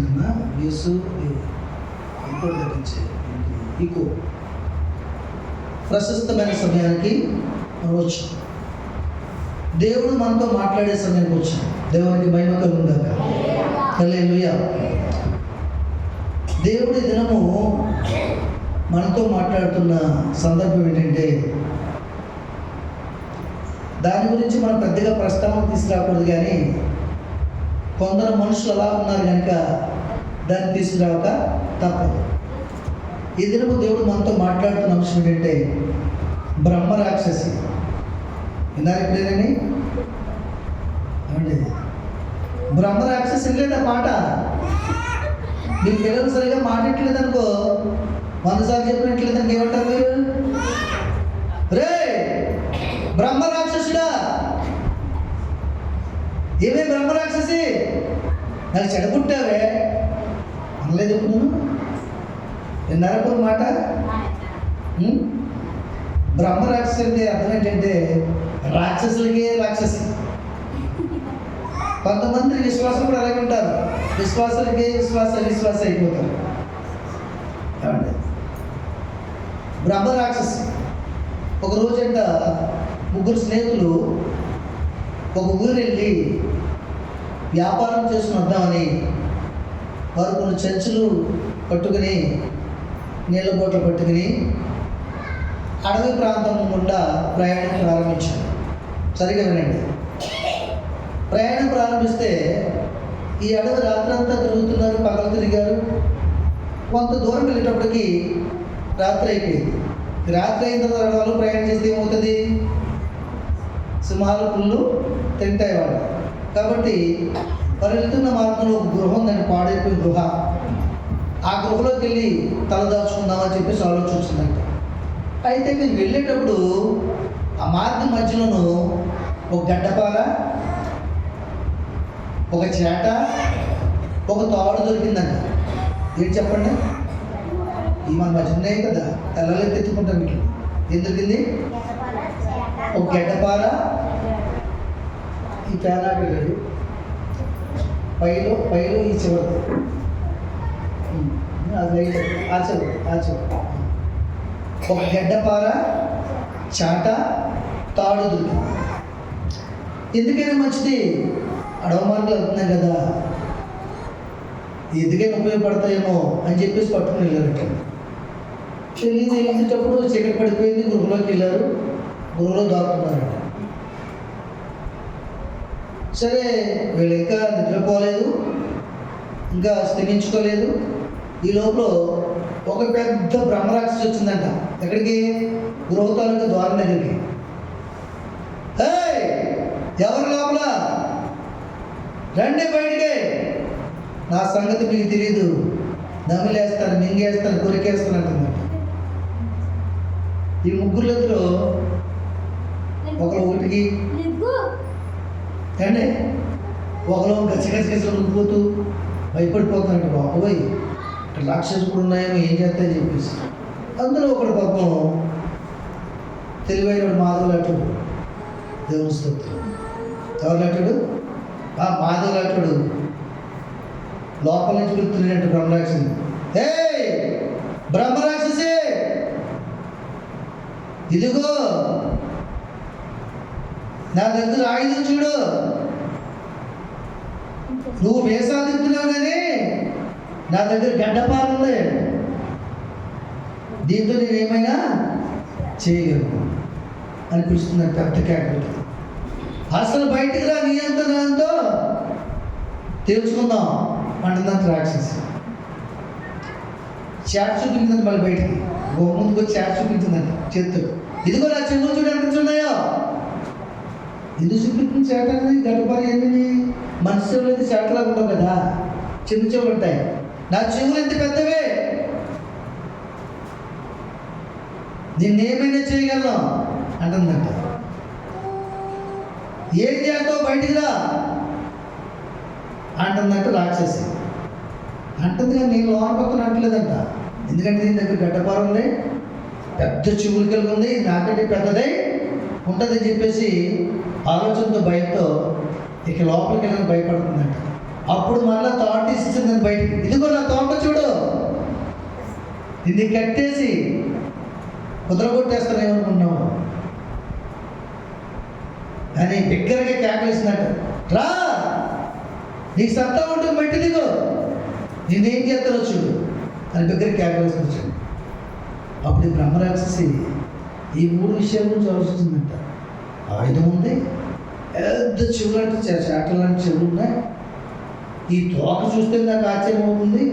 తగ్గించిన వ్యూస్ ఇంకోటి తగ్గించే ఈకో. ప్రశస్తమైన సమయానికి మనం వచ్చాం. దేవుడు మనతో మాట్లాడే సమయానికి వచ్చాం. దేవునికి మహిమ కలుగుగాక. హల్లెలూయా. దేవుడి దినము మనతో మాట్లాడుతున్న సందర్భం ఏంటంటే, దాని గురించి మనం పెద్దగా ప్రస్తావన తీసుకురాకూడదు, కానీ కొందరు మనుషులు అలా ఉన్నారు కనుక దాన్ని తీసుకురాక తప్పదు. ఈ దినము దేవుడు మనతో మాట్లాడుతున్న అంశం ఏంటంటే బ్రహ్మరాక్షసి. విన్నారు ఎప్పుడేనని? ఏమండి, బ్రహ్మరాక్షసి లేదా పాట మీ పిల్లలు సరిగా మాట్లాడట్లేదు అనుకో, 100 సార్లు చెప్పినట్లేదు అనుకో, ఏమంటారు మీరు? రే బ్రహ్మరాక్షసుడా, ఏమే బ్రహ్మరాక్షసి, నాకు చెడగొట్టావే అనలేదు ఎప్పుడు? విన్నారప్పుడు మాట. బ్రహ్మరాక్షసి అంటే అర్థం ఏంటంటే రాక్షసులకే రాక్షసి. కొంతమంది విశ్వాసం కూడా అలాగే ఉంటారు, విశ్వాసాలకే విశ్వాస అయిపోతారు. బ్రహ్మరాక్షసి. ఒక రోజంట 3 స్నేహితులు ఒక ఊరు వెళ్ళి వ్యాపారం చేసుకుని వద్దామని వారు కొన్ని చెంచులు పట్టుకుని, నీళ్ళ బోట్లు పట్టుకుని అడవి ప్రాంతం గుండా ప్రయాణం ప్రారంభించారు. సరిగా వినండి. ప్రయాణం ప్రారంభిస్తే ఈ అడవి రాత్రంతా తిరుగుతున్నారు, పగలు తిరిగారు. కొంత దూరం వెళ్ళేటప్పటికి రాత్రి అయిపోయింది. రాత్రి అయిన తర్వాత వాళ్ళు ప్రయాణం చేస్తే ఏమవుతుంది? సింహాలు పుళ్ళు తింటాయి వాళ్ళు. కాబట్టి వారు వెళ్తున్న మార్గంలో ఒక గృహం ఉందండి, పాడైపోయిన గృహ. ఆ గృహలోకి వెళ్ళి తలదాచుకుందామని చెప్పేసి ఆలోచించిందంట. అయితే మీరు వెళ్ళేటప్పుడు ఆ మార్గం మధ్యలోనూ ఒక గడ్డపార, ఒక చేట, ఒక తాడు దొరికిందంట. ఏంటి చెప్పండి? ఈ మన మధ్య ఉన్నాయి కదా, తలలో తెచ్చుకుంటాం. మీకు ఏం దొరికింది? ఒక గడ్డపార, ఈ పేనా వెళ్ళాడు పైలు ఈ చివరి, అది ఆ చివరి ఒక గడ్డపార, చాట, తాడు దొరికింది. ఎందుకైనా మంచిది, అడవి మార్గాలు అవుతున్నాయి కదా, ఎందుకైనా ఉపయోగపడతాయేమో అని చెప్పేసి పట్టుకుని వెళ్ళారట. వెళ్ళేటప్పుడు చీకటి పడిపోయింది. గృహలోకి వెళ్ళారు, గృహలో దాక్కున్నారట. సరే, వీళ్ళు ఇంకా నిద్రపోలేదు, ఇంకా స్థిమించుకోలేదు. ఈ లోపల ఒక పెద్ద బ్రహ్మరాక్షసి వచ్చిందంట. ఎక్కడికి? గృహ తాలూకా ద్వారం దగ్గరికి. ఎవరు లోపల? రండి బయటికి, నా సంగతి మీకు తెలియదు, నమిలేస్తాను, మింగేస్తాను, కొరికేస్తాను అంటుందంట. ఈ ముగ్గురులో ఒకరు ఒకటికి కానీ ఒకరు గచ్చగచ్చ ఉడికిపోతూ భయపడిపోతానంట. బాబోయ్, ఇక్కడ రాక్షసులు కూడా ఉన్నాయేమో, ఏం చేస్తాయని చెప్పేసి. అందులో ఒకడు పాపం తెలివైన మాధవులాటుడు. దేవుని స్తోత్రం. ఎవరులాటుడు? మాధవులాటుడు లోపల నుంచి పిలుతున్నాడంటే బ్రహ్మరాక్షసి. బ్రహ్మరాక్షసి, ఇదిగో నా దగ్గర ఆయుధం చూడు. నువ్వు వేసాదిస్తున్నావు కానీ నా దగ్గర గడ్డపార ఉంది, దీంతో నేను ఏమైనా చేయగలను అని పిలుస్తున్నాను పెద్ద కేకలు. అసలు బయటికి రా, నీ అంతా దాంతో తెలుసుకుందాం అంటుందంత రాక్షసి. చాట్ చూపించిందంట. మళ్ళీ బయటికి ముందుకు వచ్చి చాట్ చూపించిందంట చేత్తో. ఇదిగో నా చెవులు చూడు ఎంత ఉన్నాయో. ఎందుకు చూపించిన చేట అనేది? గడ్డపార ఏంటని? మనిషి చెవులు అయితే చేటలాగా ఉండవు కదా, చిన్న చెవులు ఉంటాయి. నా చెవులు ఎంత పెద్దవే, నిన్నేమైనా చేయగలను అంటుందంట. ఏం చేస్తావు, బయటికి రా అంటుందంట రాక్షసి. అంటుంది కానీ నేను లోన పక్కన అంటలేదంట. ఎందుకంటే దీని దగ్గర గడ్డపార ఉంది, పెద్ద చెవులు కలిగి ఉంది, నాకంటే పెద్దదై ఉంటుందని చెప్పేసి ఆలోచనతో, భయంతో ఇక లోపలికి వెళ్ళని భయపడుతుందంట. అప్పుడు మళ్ళీ తోట తీసింది బయటికి. ఇదిగో నా తోట చూడు, ఇది కట్టేసి కుదరగొట్టేస్తాను ఏమనుకున్నావు కానీ బిగ్గరగా కేకలేసినట్టు, రా నీకు సత్తా ఉంటుంది బయట దిగో, నేనేం చేస్తానో చూడు అని బిగ్గర కేకలేసిన వచ్చాడు. అప్పుడు ఈ బ్రహ్మరాక్షసి ఈ 3 విషయాల గురించి ఆలోచిస్తుందంట. ఆయుధం ఉంది, పెద్ద చెవులు అంటే చాటలు లాంటి చెవులు ఉన్నాయి, ఈ తోక చూస్తే నాకు ఆశ్చర్యం అవుతుంది,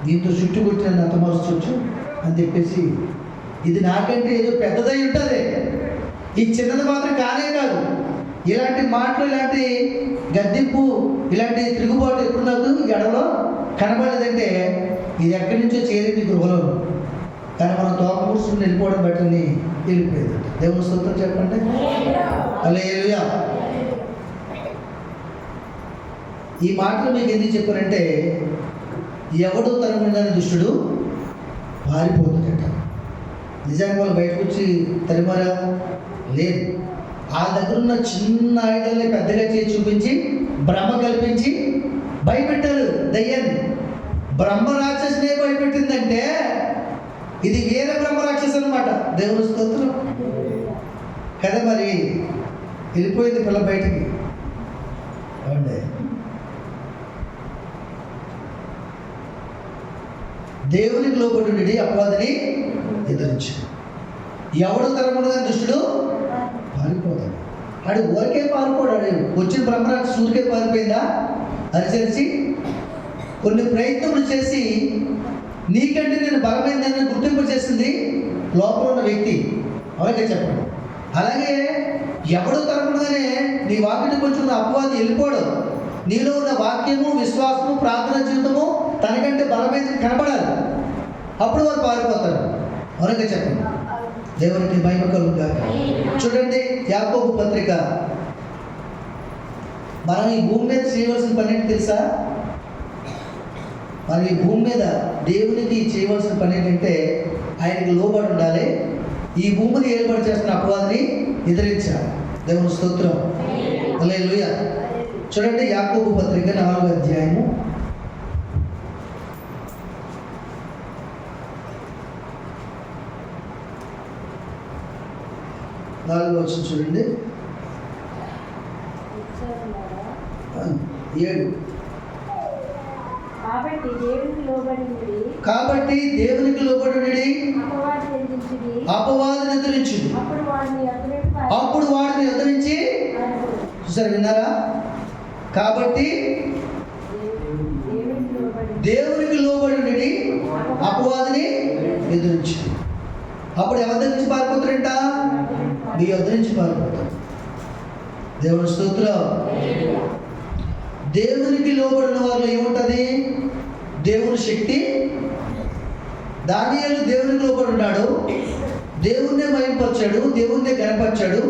దీంతో చుట్టు కొట్టి నన్ను అంతమరచవచ్చు అని చెప్పేసి, ఇది నాకంటే ఏదో పెద్దదై ఉంటుంది, ఈ చిన్నది మాత్రం కానే కాదు. ఇలాంటి మాటలు, ఇలాంటి గద్దెంపు, ఇలాంటి తిరుగుబాటు ఎప్పుడు నాకు ఎడలో కనబడలేదంటే ఇది ఎక్కడి నుంచో చేరింది గృహలో. కానీ మనం తోక కూర్చుని వెళ్ళిపోవడం బెటర్ని వెళ్ళిపోయింది. దేవుని స్తోత్రం చెప్పండి. హల్లెలూయా. ఈ మాటలు మీకు ఎందుకు చెప్పారంటే, ఎవడు తరముగానే దుష్టుడు పారిపోతుందట. నిజానికి వాళ్ళు బయటకు వచ్చి తరిమారా? లేదు. ఆ దగ్గర ఉన్న చిన్న ఆయుధాలే పెద్దగా చేసి చూపించి భ్రమ కల్పించి భయపెట్టారు దయ్యాన్ని. బ్రహ్మ రాక్షసునే భయపెట్టిందంటే ఇది వేరే బ్రహ్మ రాక్షసు అనమాట. దేవుని స్తోత్రం కదా. మరి వెళ్ళిపోయింది పిల్ల బయటికి. అవునండి. దేవునికి లోబడి అపవాదిని ఎదిరించు. ఎవడు తరముడుగా దుష్టుడు పారిపోతాడు. ఆడు ఊరికే పారిపోడాడు. వచ్చిన బ్రహ్మరాక్షసు ఊరికే పారిపోయిందా? అనుసరించి కొన్ని ప్రయత్నములు చేసి నీకంటే నేను బలమైందని గుర్తింపు చేసింది లోపల ఉన్న వ్యక్తి. అలాగే చెప్పండి. అలాగే ఎవడు తరముడుగానే నీ వాక్యం కొంచెం అపవాది వెళ్ళిపోడు. నీలో ఉన్న వాక్యము, విశ్వాసము, ప్రార్థన జీవితము తనకంటే బలమైనది కనబడాలి. అప్పుడు వారు పారిపోతారు. అలాగే చెప్పండి. దేవునికి మహిమ కలుగుగాక. చూడండి యాకోబు పత్రిక. మనం ఈ భూమి మీద చేయవలసిన పని ఏంటి తెలుసా? మనం ఈ భూమి మీద దేవునికి చేయవలసిన పని ఏంటంటే ఆయనకి లోబడి ఉండాలి. ఈ భూమిని ఏర్పాటు చేస్తున్న అపవాదిని ఎదిరించాలి. దేవుని స్తోత్రం. హల్లెలూయా. చూడండి యాకోబు పత్రిక 4వ అధ్యాయము 4వ వచనం చూడండి. 7. కాబట్టి దేవునికి లోబడి అపవాదిని ఎదిరించుడి, అప్పుడు వాడిని ఎదిరించి. చూసారు, విన్నారా? కాబట్టి దేవునికి లోబడి అపవాదిని ఎదిరించు. అప్పుడు ఎవరి నుంచి పారిపోతారంట? మీ వద్ద నుంచి పారిపోతారు. దేవుని స్తోత్రం. దేవునికి లోబడిన వాళ్ళు ఏముంటుంది? దేవుని శక్తి. దానియేలు దేవునికి లోబడి ఉన్నాడు, దేవుణ్ణే మహిమపరిచాడు, దేవుణ్ణే గణపరిచాడు,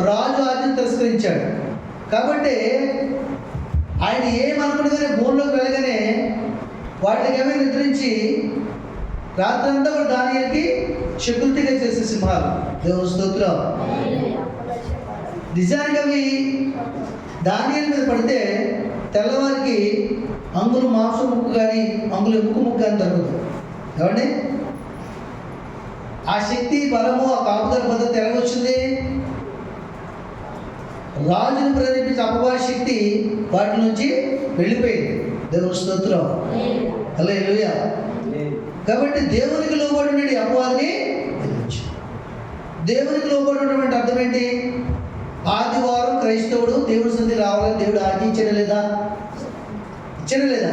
రాజు ఆజ్ఞను తిరస్కరించాడు. కాబట్టి ఆయన ఏమనుకున్నగానే భూమిలోకి వెళ్ళగానే వాటికి ఏమైనా నిద్రించి రాత్రంతా కూడా దానియేలుకి సెక్యూరిటీగా చేసే సింహాలు. దేవుని స్తోత్రం. నిజానికి అవి దానియేలు మీద పడితే తెల్లవారికి అంగులు మాంసం ముక్కు కానీ అంగులు ఎముక ముక్కు కానీ తగ్గుతుంది. ఏమండి? ఆ శక్తి, బలము, ఆ కాపుదల పద్ధతి ఎలా వచ్చింది? రాజును ప్రేరేపించే అపవాది శక్తి వాటి నుంచి వెళ్ళిపోయింది. దేవుని స్తోత్రం. హల్లెలూయా. కాబట్టి దేవునికి లోబడి అపవాదిని ఎదిరించు. దేవునికి లోబడి ఉన్నటువంటి అర్థం ఏంటి? ఆదివారం క్రైస్తవుడు దేవుడి సన్నిధికి రావాలని దేవుడు ఆజ్ఞించడం లేదా? ఇచ్చడం లేదా?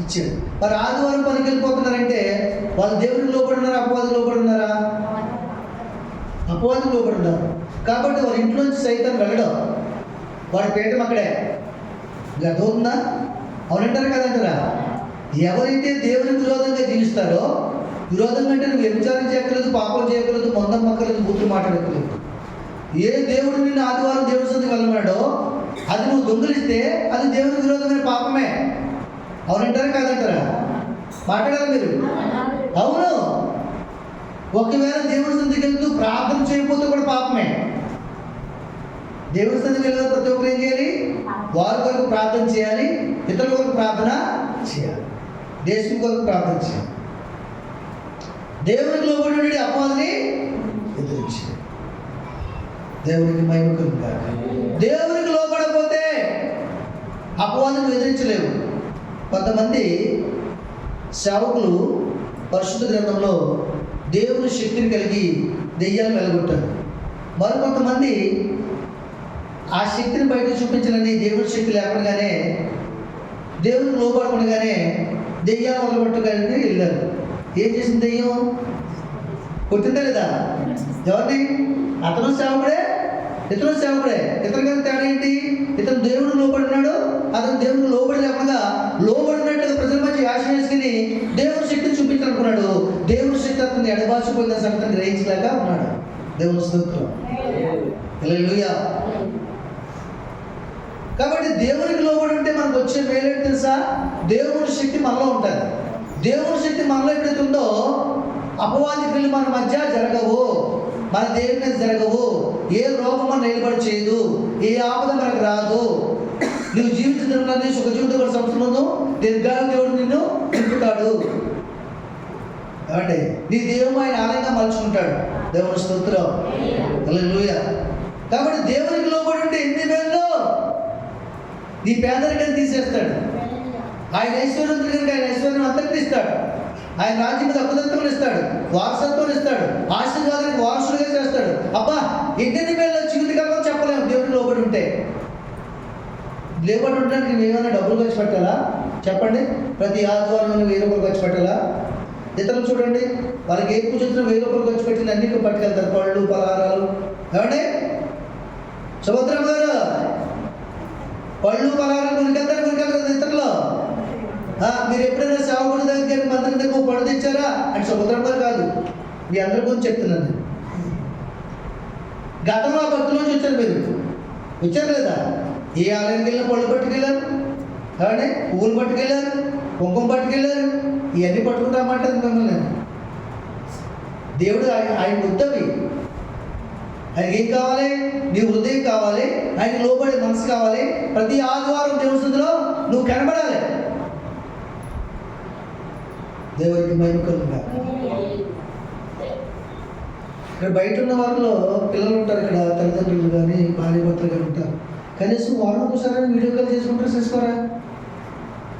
ఇచ్చాడు. మరి ఆదివారం పనికి వెళ్ళిపోతున్నారంటే వాళ్ళు దేవునికి లోబడి ఉన్నారా? అపవాదికి లోబడి ఉన్నారా? అపవాదికి లోబడి ఉన్నారు. కాబట్టి వారి ఇంట్లోంచి సైతం వెళ్ళడం, వాడి పీఠం అక్కడే. ఇంకా అర్థమవుతుందా? అవునంటారు కదంటారా? ఎవరైతే దేవునికి విరోధంగా జీవిస్తారో, విరోధంగా అంటే నువ్వు వ్యభిచారం చేయక్కర్లేదు, పాపం చేయక్కర్లేదు, మొక్కర్లేదు, బూతులు మాట్లాడక్కర్లేదు. ఏ దేవుడు నిన్ను ఆదివారం దేవుడి సన్నిధికి వెళ్ళమన్నాడో అది నువ్వు దొంగిలిస్తే అది దేవునికి విరోధమైన పాపమే. అవునంటారా కాదంటారా? మాట్లాడాలి మీరు. అవును. ఒకవేళ దేవుడి సన్నిధికి వెళ్తూ ప్రార్థన చేయకపోతే కూడా పాపమే. దేవుని సన్నిధికి వెళ్ళిన ప్రతి ఒక్కరు ఏం చేయాలి? వారి కొరకు ప్రార్థన చేయాలి, ఇతరుల కొరకు ప్రార్థన చేయాలి, దేశం కొరకు ప్రార్థన చేయాలి. దేవునికి లోబడి అపవాదిని ఎదిరించాలి. దేవునికి మహిమ కలుగుగాక. దేవునికి లోబడకపోతే అపవాదిని ఎదిరించలేవు. కొంతమంది సేవకులు పరిశుద్ధ గ్రంథంలో దేవుని శక్తిని కలిగి దెయ్యాలను వెలగొట్టారు. మరికొంతమంది ఆ శక్తిని బయట చూపించాలని దేవుని శక్తి లేకుండానే, దేవునికి లోబడకుండానే దెయ్యాలను వెలగొట్టగానే వెళ్ళారు. ఏం చేసింది దెయ్యం? కొట్టిందా లేదా? ఎవరిని? అతను సేవకుడే, ఇతను సేవకుడే. ఇతను కానీ తేడా ఏంటి? ఇతను దేవుడు లోబడినాడు, అతను దేవుడు లోబడి లేకుండా లోబడినట్టుగా ప్రజల మధ్య ఆశ వేసుకుని దేవుని శక్తిని చూపించాలనుకున్నాడు. దేవుని శక్తి అతన్ని ఎడబాసిపోయిన సంగతిని గ్రహించలేక ఉన్నాడు. దేవుని స్తోత్రం. హల్లెలూయా. కాబట్టి దేవునికి లోబడి ఉంటే మనకు వచ్చే మేలేంటి తెలుసా? దేవుని శక్తి మనలో ఉంటుంది. దేవుని శక్తి మనలో ఎప్పుడైతే ఉందో అపవాది క్రియలు మన మధ్య జరగవు, మన దేవుని మీద జరగవు. ఏ రోగం మన నిలబడి చేయదు, ఏ ఆపద మనకు రాదు. నువ్వు జీవించడానికి సుఖ జీవిత సంవత్సరంలో దీర్ఘాలు దేవుడు నిన్ను నింపుతాడు. అంటే నీ దేవుడు ఆయన ఆలయంగా మలుచుకుంటాడు. దేవుని స్తోత్రం. హల్లెలూయా. కాబట్టి దేవునికి లోబడి ఉంటే ఎన్ని వేల్లో నీ పేదరికాన్ని తీసేస్తాడు. ఆయన ఐశ్వర్యం కనుక ఆయన ఐశ్వర్యం అందరికీ ఇస్తాడు. ఆయన రాజ్యం మీద అప్పదత్వం ఇస్తాడు, వారసత్వం ఇస్తాడు, ఆశీర్వాదానికి వారసులుగా చేస్తాడు. అబ్బా ఎన్ని వేల జీవితకాలం చెప్పలేము దేవుడికి లోబడి ఉంటే. లేబడి ఉండడానికి నువ్వు ఏమైనా డబ్బులు ఖర్చు పెట్టాలా? చెప్పండి. ప్రతి ఆదివారం 1000 రూపాయలు ఖర్చు పెట్టాలా? ఇతరులు చూడండి, వాళ్ళకి ఏ పూజ 1000 రూపాయలు ఖర్చు పెట్టిన అన్ని పట్టుకెళ్తారు, పళ్ళు పలహారాలు. ఏమండి సుభద్రమ్మ గారు, పళ్ళు పలహారాలు కొనుకెళ్తారు ఇతరులు. మీరు ఎప్పుడైనా సేవకుడి దగ్గర మంత్రి దగ్గర పళ్ళు తెచ్చారా అంటే సుభద్రమ్మ గారు కాదు, మీ అందరి గురించి చెప్తున్నాను. గతంలో ఆ భక్తులోంచి వచ్చారు. మీరు వచ్చారు లేదా? ఏ ఆలయానికి వెళ్ళినా పళ్ళు పట్టుకెళ్ళారు, ఏమండి పువ్వులు పట్టుకెళ్ళారు, కుంకుమ పట్టుకెళ్ళారు. ఇవన్నీ పట్టుకుంటామంటారు మిమ్మల్ని. దేవుడు ఆయన బుద్ధవి. ఆయనకి ఏం కావాలి? నీ హృదయం కావాలి, ఆయన లోబడే మనసు కావాలి. ప్రతి ఆదివారం దేవుని సన్నిధిలో నువ్వు కనబడాలి. దేవుడికి మహిమ కలుగుగాక. ఇక్కడ బయట ఉన్న వారిలో పిల్లలు ఉంటారు, ఇక్కడ తల్లిదండ్రులు కానీ భార్య భర్తలు కానీ ఉంటారు. కనీసం వారం ఒకసారి వీడియో కాల్ చేసుకుంటారు, చేసుకోరా?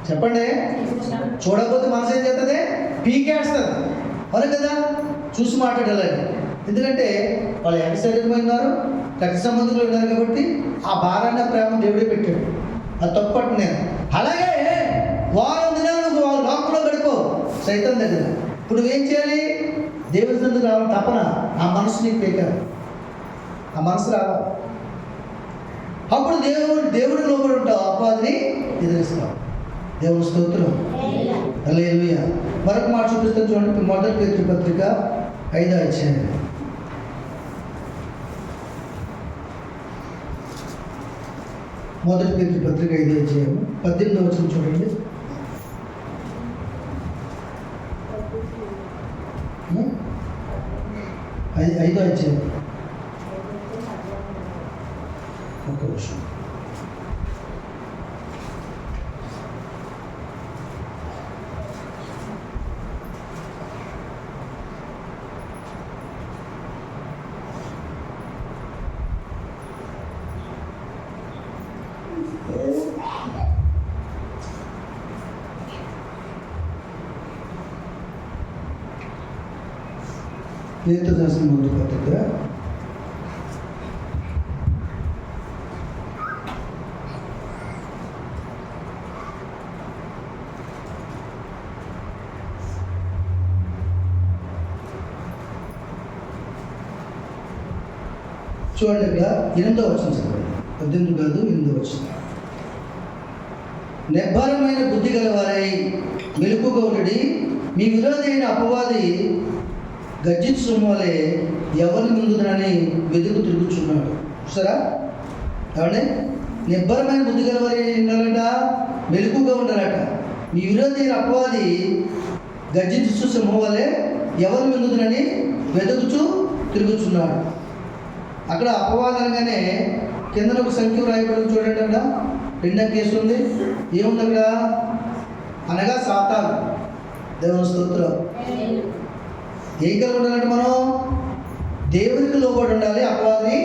చెప్పండి. చూడకపోతే మనసు ఏం చేస్తుంది? పీకేస్తుంది. అవును కదా? చూసి మాట్లాడాలి. ఎందుకంటే వాళ్ళు ఎంత శరీరమైనారు, రక్త సంబంధులు ఉన్నారు కాబట్టి ఆ భారాన్ని ప్రేమ దేవుడే పెట్టాడు. అది తప్పట్టు నేను. అలాగే వారం దినాలు నువ్వు లోకంలో గడిపో సైతం దగ్గర. ఇప్పుడు నువ్వేం చేయాలి? దేవుడి సందుకు రావాలి. తప్పన ఆ మనసు నీకు పేకారు, ఆ మనసు రావాలి. అప్పుడు దేవుడి లోపల ఉంటావు, అపవాదిని ఎదిరిస్తావు. దేవుని స్తోత్రం. హల్లెలూయా. మరొక మాట చూపిస్తాను చూడండి. 1 పేతురు పత్రిక 5వ అధ్యాయం. 1 పేతురు పత్రిక 5వ అధ్యాయం 18వ వచనం చూడండి. 5వ అధ్యాయం ఒక్క నిమిషం. పేతురు రాసిన 1 పత్రిక 8వ వచనం చదవండి. 18 కాదు 8వ వచనం. నిర్భరమైన బుద్ధి గలవారై మెలకుగా ఉండి మీ విరోధి అయిన అపవాది గర్జించు వలె ఎవరి ముందునని వెతుకు తిరుగుచున్నాడు. చూసారా? కాబట్టి నిర్భరమైన బుద్ధి గలవారు ఉండాలట, మెలకుగా ఉండాలట. మీ విరోధి అయిన అపవాది గర్జించు సింహం వలె ఎవరి ముందునని వెతుకుచూ తిరుగుచున్నాడు. అక్కడ అపవాదం అనగానే కింద ఒక సంఖ్య రాయబడి చూడండి. అక్కడ రెండో కేసు ఉంది. ఏముంది అక్కడ? అనగా సాతాను. దేవుని స్తోత్రం. ఏం కలిగి ఉండాలంటే మనం దేవునికి లోబడి ఉండాలి, అపవాదిని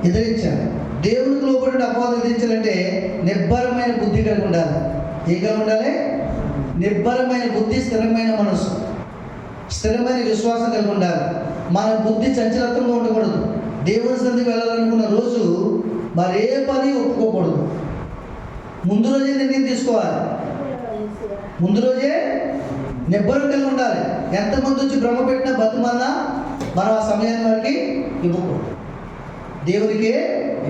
ఎదిరించాలి. దేవునికి లోబడి అపవాదిని ఎదిరించాలంటే నిబ్బరమైన బుద్ధి కలిగి ఉండాలి. ఏం కలిగి ఉండాలి? నిబ్బరమైన బుద్ధి, స్థిరమైన మనసు, స్థిరమైన విశ్వాసం కలిగి ఉండాలి. మన బుద్ధి చంచలత్వంగా ఉండకూడదు. దేవుని సన్నిధికి వెళ్ళాలనుకున్న రోజు మరే పని ఒప్పుకోకూడదు. ముందు రోజే నిర్ణయం తీసుకోవాలి. ముందు రోజే నిబ్బరం కలిగి ఉండాలి. ఎంతమంది వచ్చి భ్రమ పెట్టినా బతుమన్నా మనం ఆ సమయాన్ని వారికి ఇవ్వకూడదు, దేవునికే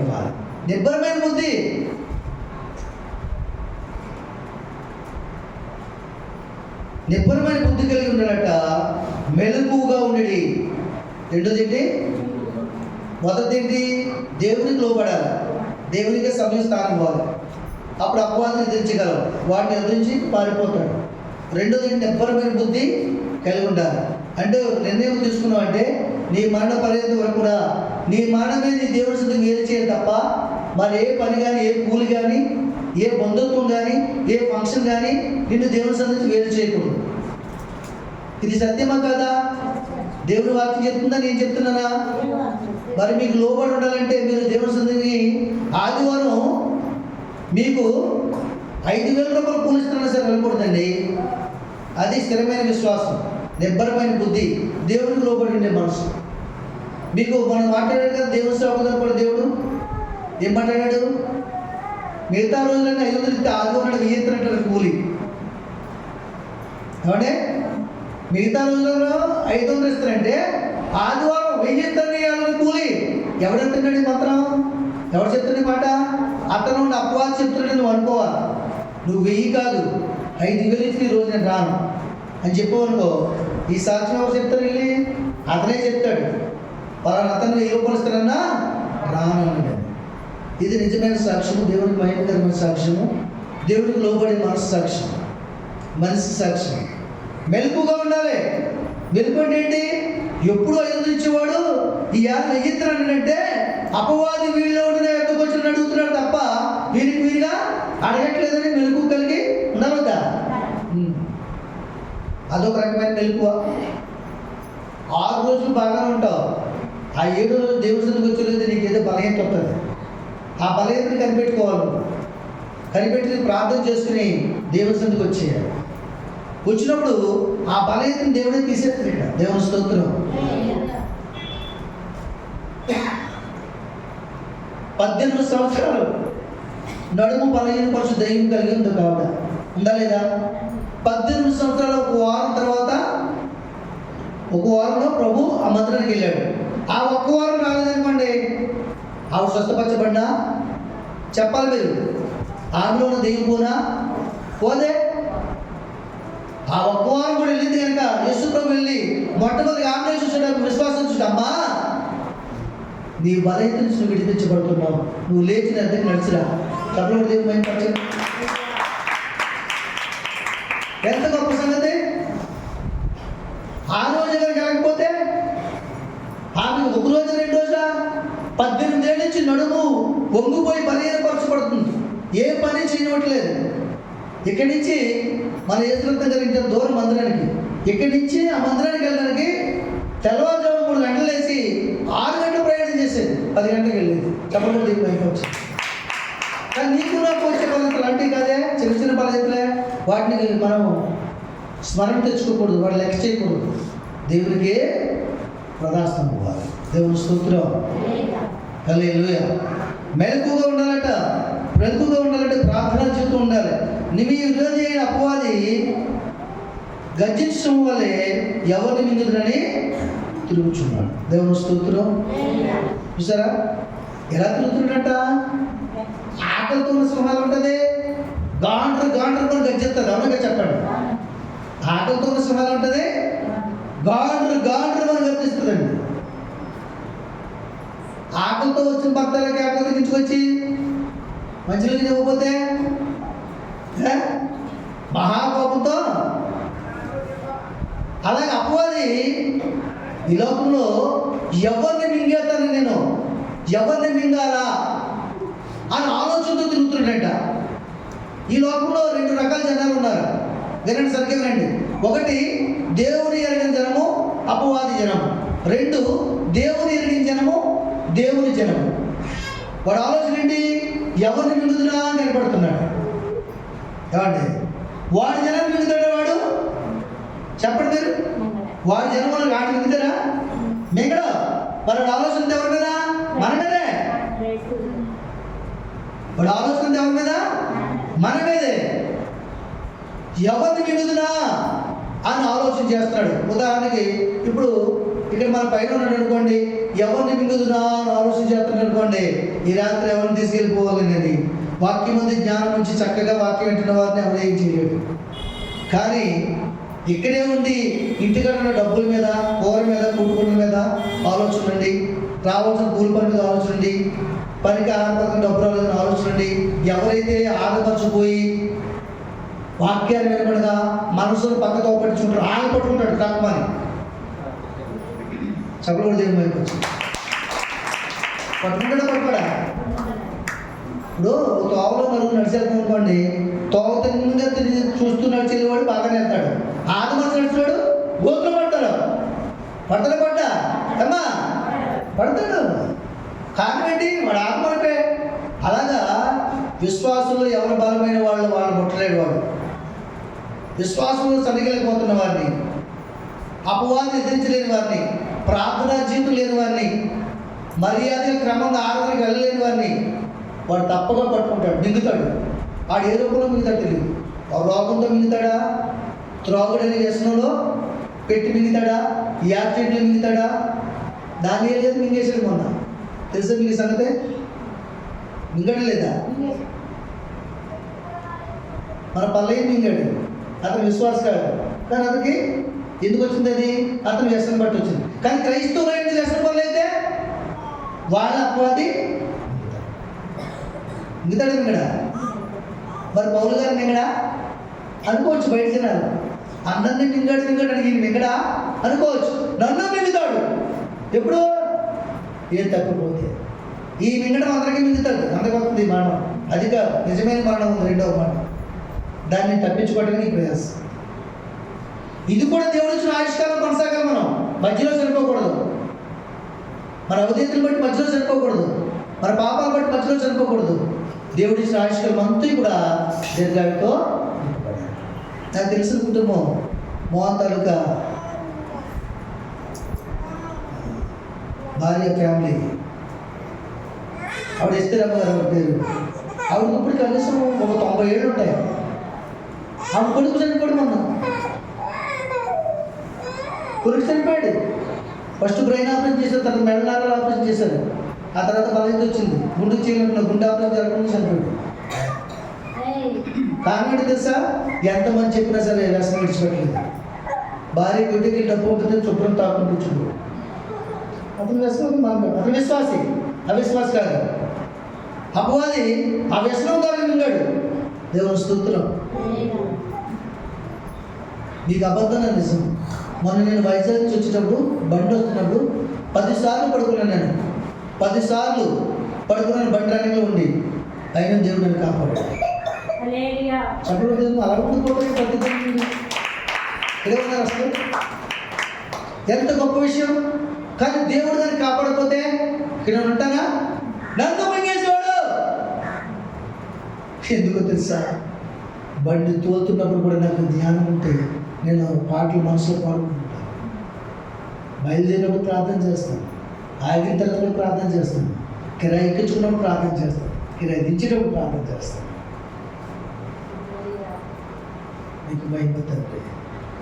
ఇవ్వాలి. నిబ్బరమైన బుద్ధి. నిబ్బరమైన బుద్ధి కలిగి ఉండాలట. మెలకువగా ఉండేది. రెండోది ఏంటి? మొదటిది ఏంటి? దేవునికి లోబడాలి, దేవునికే సమయం స్థానం ఇవ్వాలి. అప్పుడు అపవాదిని ఎదిరించగలం, వాటిని ఎదిరించి పారిపోతాడు. రెండోది ఏంటి? నిబ్బరమైన బుద్ధి కలిగి ఉండాలి. అంటే నిర్ణయం తీసుకున్నావు అంటే నీ మరణ పర్యంతం వరకు కూడా నీ మరణమే నీ దేవుడి సన్నిధికి వేరు చేయాలి తప్ప మరి ఏ పని కానీ, ఏ కూలి కానీ, ఏ బంధుత్వం కానీ, ఏ ఫంక్షన్ కానీ నిన్ను దేవుడి సన్నిధికి వేరు చేయకూడదు. ఇది సత్యమా కాదా? దేవుడి వాక్యం చెప్తుందా, నేను చెప్తున్నానా? మరి మీకు లోబడి ఉండాలంటే మీరు దేవుడి సన్నిధికి ఆదివారం మీకు 5,000 రూపాయలు కూలిస్తున్నా సరే వెళ్ళకూడదండి. అది స్థిరమైన విశ్వాసం, నిబ్బరమైన బుద్ధి, దేవునికి లోబడి ఉండే మనసు. మీకు మనం మాట్లాడాడు కదా, దేవుని సేవకుడు కూడా దేవుడు ఏం మాట్లాడాడు? మిగతా రోజులన్నీ 500 ఇస్తే ఆదివారం 1000 ఇస్తున్నట్టు కూలి. ఏమంటే మిగతా రోజులలో 500 ఇస్తారంటే ఆదివారం 1000 ఇస్తారని కూలి. ఎవడెత్తున్నాడు మాత్రం? ఎవరు చెప్తున్న మాట? అతను అపవాది చెప్తున్నాడు. నువ్వు అనుకోవాలి, నువ్వు 1000 కాదు 5,000 ఇచ్చి ఈ రోజు నేను రాను అని చెప్పవనుకో, ఈ సాక్ష్యం ఎవరు చెప్తారు? వెళ్ళి అతనే చెప్తాడు, పలానా అతను 1000 రూపాయలు ఇస్తారన్నా రాను అన్నాడు. ఇది నిజమైన సాక్ష్యము, దేవునికి మహిమకరమైన సాక్ష్యము, దేవునికి లోబడే మనసు సాక్ష్యం, మనిషి సాక్ష్యం. మెలకుగా ఉండాలి. మెలకు అంటే ఏంటి? ఎప్పుడు 500 ఇచ్చేవాడు ఈ 1000 ఇస్తున్నాడంటే అపవాది వీళ్ళు ఎందుకు వచ్చి అడుగుతున్నాడు తప్ప వీరికి వీరిగా అడగట్లేదని మెలకు కలిగి ఉండవద్దా? అదొక రకమైన మెలకువ. 6 రోజులు బాగానే ఉంటావు, ఆ 7 రోజులు దేవుడి సన్నిధికి వచ్చేది నీకు ఏదో బలహీనత వస్తుంది. ఆ బలహీనతని కనిపెట్టుకోవాలి. కనిపెట్టుకుని ప్రార్థన చేసుకుని దేవుడి సన్నిధికి వచ్చేయాలి. వచ్చినప్పుడు ఆ బలహీనతని దేవుడే తీసేస్తాడు. దేవుని స్తోత్రం. 18 సంవత్సరాలు నడుము బలహీనపరచు దయ్యం కలిగి ఉంది కావున ఉందా లేదా? 18 సంవత్సరాలు ఒక వారం తర్వాత ఒక వారంలో ప్రభు ఆ మందిరానికి వెళ్ళాడు. ఆ ఒక్క వారం రాలేదనుకోండి, ఆవిడ స్వస్థపరచబడినా చెప్పాలి మీరు, ఆమెలో ఉన్న దెయ్యం పోనా పోదే. ఆ ఒక్క వారం కూడా వెళ్ళింది కనుక యేసు ప్రభు వెళ్ళి మొట్టమొదటి ఆమె చూసాడు, విశ్వాసం చూసాడు. అమ్మా, నీ బలహీనత నుంచి నువ్వు విడిపించబడుతున్నావు, నువ్వు లేచిన దగ్గర నడిచిరా. చెప్పలేదు దేవుడు మైపరచండి. ఎంత గొప్ప సంగతి! ఆ రోజు కనుక వెళ్ళకపోతే ఆమె ఒక రోజు 2 రోజుల 18 ఏళ్ళ నుంచి నడుము వంగిపోయి బలహీనపరచబడుతుంది, ఏ పని చేయనట్లేదు. ఇక్కడి నుంచి మన యేసురత్నం గారి దూరం మందిరానికి, ఇక్కడి నుంచి ఆ మందిరానికి వెళ్ళడానికి తెల్లవారుజాము 3 గంటలు వేసి 6 గంటలు ప్రయాణం చేసేది, 10 గంటలకు వెళ్ళేది. చెప్పకూడదు దీని బయట వచ్చి. కానీ నీకు నాకు వచ్చే పద్ధతులు అంటే కాదే, చిన్న చిన్న పద్ధతులే, వాటిని మనం స్మరణ తెచ్చుకోకూడదు, వాటిని లెక్క చేయకూడదు. దేవునికి ప్రదాస్థం ఇవ్వాలి. దేవుని స్తోత్రం. హల్లెలూయా. మెలకుగా ఉండాలట. మెలకుగా ఉండాలంటే ప్రార్థన చేస్తూ ఉండాలి. నువ్వు ఈ విరోధి అయిన అపవాది గర్జించడం వల్లే ఎవరిని మింగుదని తిరుగుచున్నాడు. దేవుని స్తోత్రం. చూసారా ఎలా తిరుగుతున్నాడట? ఆకలితో ఉన్న సింహాలు ఉంటుంది, గాండ్రు కొని గర్జిస్తుంది. అవునగా చెప్పండి. ఆకలితో ఉన్న సింహాలు ఉంటుంది, గాండ్రు కొని గర్జిస్తుందండి. ఆకలితో వచ్చిన భక్తులకి ఆకలి తగ్గించుకొచ్చి మంచిగా ఇవ్వకపోతే మహాకోపంతో, అలాగే అపవాది ఈ లోకంలో ఎవరిని మింగేస్తాను, నేను ఎవరిని మింగాలా, అని ఆలోచనతో తిరుగుతున్నాడంట. ఈ లోకంలో 2 రకాల జనాలు ఉన్నారు. వినండి, సరిగ్గా వినండి. ఒకటి దేవుని ఎరిగిన జనము, అపవాది జనము. 2 దేవుని ఎరిగిన జనము, దేవుని జనము. వాడు ఆలోచన ఏంటి? ఎవరిని మింగుతున్నా అని కనపడుతున్నాడు. ఏమండి, వాడి జనాన్ని మింగుతాడా వాడు? చెప్పండి మీరు. వాడి జనములు వాడిని మింగుతారా? మింగడ. వాడు ఆలోచన ఎవరి మీద? మన మీదే. వాడు ఆలోచన ఎవరి మీద? మన మీదే. ఎవరిని మింగుతున్నా అని ఆలోచన చేస్తున్నాడు. ఉదాహరణకి ఇప్పుడు ఇక్కడ మన పైన ఉన్నాడు అనుకోండి, ఎవరిని మింగుతున్నా అని ఆలోచన చేస్తున్నాడు అనుకోండి, ఈ రాత్రి ఎవరిని తీసుకెళ్ళిపోవాలనేది. వాక్యం ఉంది, జ్ఞానం నుంచి చక్కగా వాక్యం వింటున్న వారిని ఎవరు ఏం చేయలేడు. కానీ ఇక్కడే ఉండి ఇంటికాడ ఉన్న డబ్బుల మీద, కూర మీద, కుటుంబం మీద ఆలోచన ఉండి, రావాల్సిన కూలి పని మీద ఆలోచన ఉండి, పనికి ఆహారపడకుండా డబ్బు రావాలని ఆలోచన ఉండి, ఎవరైతే ఆగపరచిపోయి వాక్యాన్ని వినబడగా మనసును పక్కతో పట్టించుకుంటారు, ఆగ పట్టుకుంటాడు తక్కువని చెప్పకూడదు. దేవుని వైపు వచ్చి పట్టుకుంటాడా? ఇప్పుడు తోవలో నలుగురు నడిచేద్దాం అనుకోండి, తోవ తిన్నగా తిరిగి చూస్తూ నడిచేవాడు బాగానే వెళ్తాడు. ఆగ మనసు నడిచేవాడు గోతులు పడతాడు. పడతా అమ్మా పడతాడు. కారణం ఏంటి? వాడు ఆత్మపే. అలాగా విశ్వాసంలో ఎవరు బలమైన వాళ్ళు ముట్టలేడు. వాడు విశ్వాసంలో సరిగలిపోతున్న వారిని, అపవాదిని ఎదిరించలేని వారిని, ప్రార్థనా జీవితం లేని వారిని, మర్యాద క్రమంగా ఆరాధనకి వెళ్ళలేని వారిని వాడు తప్పగా పట్టుకుంటాడు, మింగుతాడు. వాడు ఏ రూపంలో మింగుతాడు తెలియదు. వాడు రోగంతో మింగుతాడా, త్రాగుడని వ్యసనంలో పెట్టి మింగుతాడా, యాక్సిడెంట్లో మింగుతాడా? దాన్ని ఏం లేదు, మింగేసాడు. మొన్న తెలుసా మీకు సంగతే? మింగడం లేదా? మన పల్లయ్య మింగాడు. అతను విశ్వాస కాదు, కానీ అతనికి ఎందుకు వచ్చింది? అది అతను వ్యసనం బట్టి వచ్చింది. కానీ క్రైస్తవులు ఏంటి వ్యసన పనులు అయితే వాళ్ళ అపవాది మింగుతాడు. మింగడా? మరి పౌలు గారు మింగడా అనుకోవచ్చు. బయట జనాలు అందరినీ మింగాడు అని ఈయన మింగడా అనుకోవచ్చు. నన్ను మింగుతాడు. ఎప్పుడు? ఏం తప్పిపోతే ఈ మింగడం అందరికీ మింగుతాడు. అందరికొస్తుంది మరణం. అది కాదు, నిజమైన మరణం ఉంది, రెండవ మరణం. దాన్ని తప్పించుకోవడానికి ప్రయాసం. ఇది కూడా దేవుడు ఇచ్చిన ఆయుష్కాలం కొనసాగాలి. మనం మధ్యలో చనిపోకూడదు. మన అవధేతులు బట్టి మధ్యలో చనిపోకూడదు. మన పాపాలు బట్టి మధ్యలో చనిపోకూడదు. దేవుడి ఇచ్చిన ఆయుష్కాలం అంతా కూడా దీర్ఘాయుతో నింపబడాలి. నాకు తెలిసిన కుటుంబం మోహన్ తాలూకా భార్య ఫ్యామిలీ, ఆవిడ ఎస్తేరమ్మ గారు పేరు. ఆవిడకి ఇప్పుడు కనీసం ఒక 90 ఏళ్ళు ఉంటాయి. ఆవిడ కొడుకు చనిపోవడం మొన్న. కొడుకు చనిపోయాడు. ఫస్ట్ బ్రెయిన్ ఆపరేషన్ చేశారు, తర్వాత మెడలారాలు ఆపరేషన్ చేశారు. ఆ తర్వాత బలహీనత వచ్చింది, గుండెకి చేయకుండా గుండె ఆపరేషన్ జరగకుండా చనిపోయాడు. కారణం ఏంటి తెలుసా? ఎంతమంది చెప్పినా సరే వ్యసనం విడిచిపెట్టలేదు. భార్య గుడ్డకి డబ్బు ఉంటుంది, శుభ్రం తాకుండా కూర్చుంటాడు. అతను వ్యసనం, అతను విశ్వాసి, అవిశ్వాసి కాదు. అపవాది ఆ వ్యసనం ద్వారా మింగాడు. దేవుని స్తోత్రం. మీకు అబద్ధం నిజం. మొన్న నేను వైజాగ్ నుంచి వచ్చేటప్పుడు బండి వస్తున్నప్పుడు 10 సార్లు పడుకున్నాను. నేను 10 సార్లు పడుకున్నాను బండి రన్నింగ్లో ఉండి. అయినా దేవుడు నన్ను కాపాడాడు. చెప్పడం అలా ఉండిపోతుంది. ఉన్నారు అసలు ఎంత గొప్ప విషయం. కానీ దేవుడు దాన్ని కాపాడకపోతే ఇక్కడ ఉంటానా? నన్ను మింగేసేవాడు. ఎందుకో తెలుసా? బండి తోలుతున్నప్పుడు కూడా నాకు ధ్యానం ఉంటే నేను పాటలు మనసులో పాడుకుంటాను. బయలుదేరినప్పుడు ప్రార్థన చేస్తాను, ఆగిన తర్వాత ప్రార్థన చేస్తాను, కిరాయి ఎక్కించుకున్నప్పుడు ప్రార్థన చేస్తాను, కిరాయి దించేటప్పుడు ప్రార్థన చేస్తాను. నీకు మహిమ తండ్రి.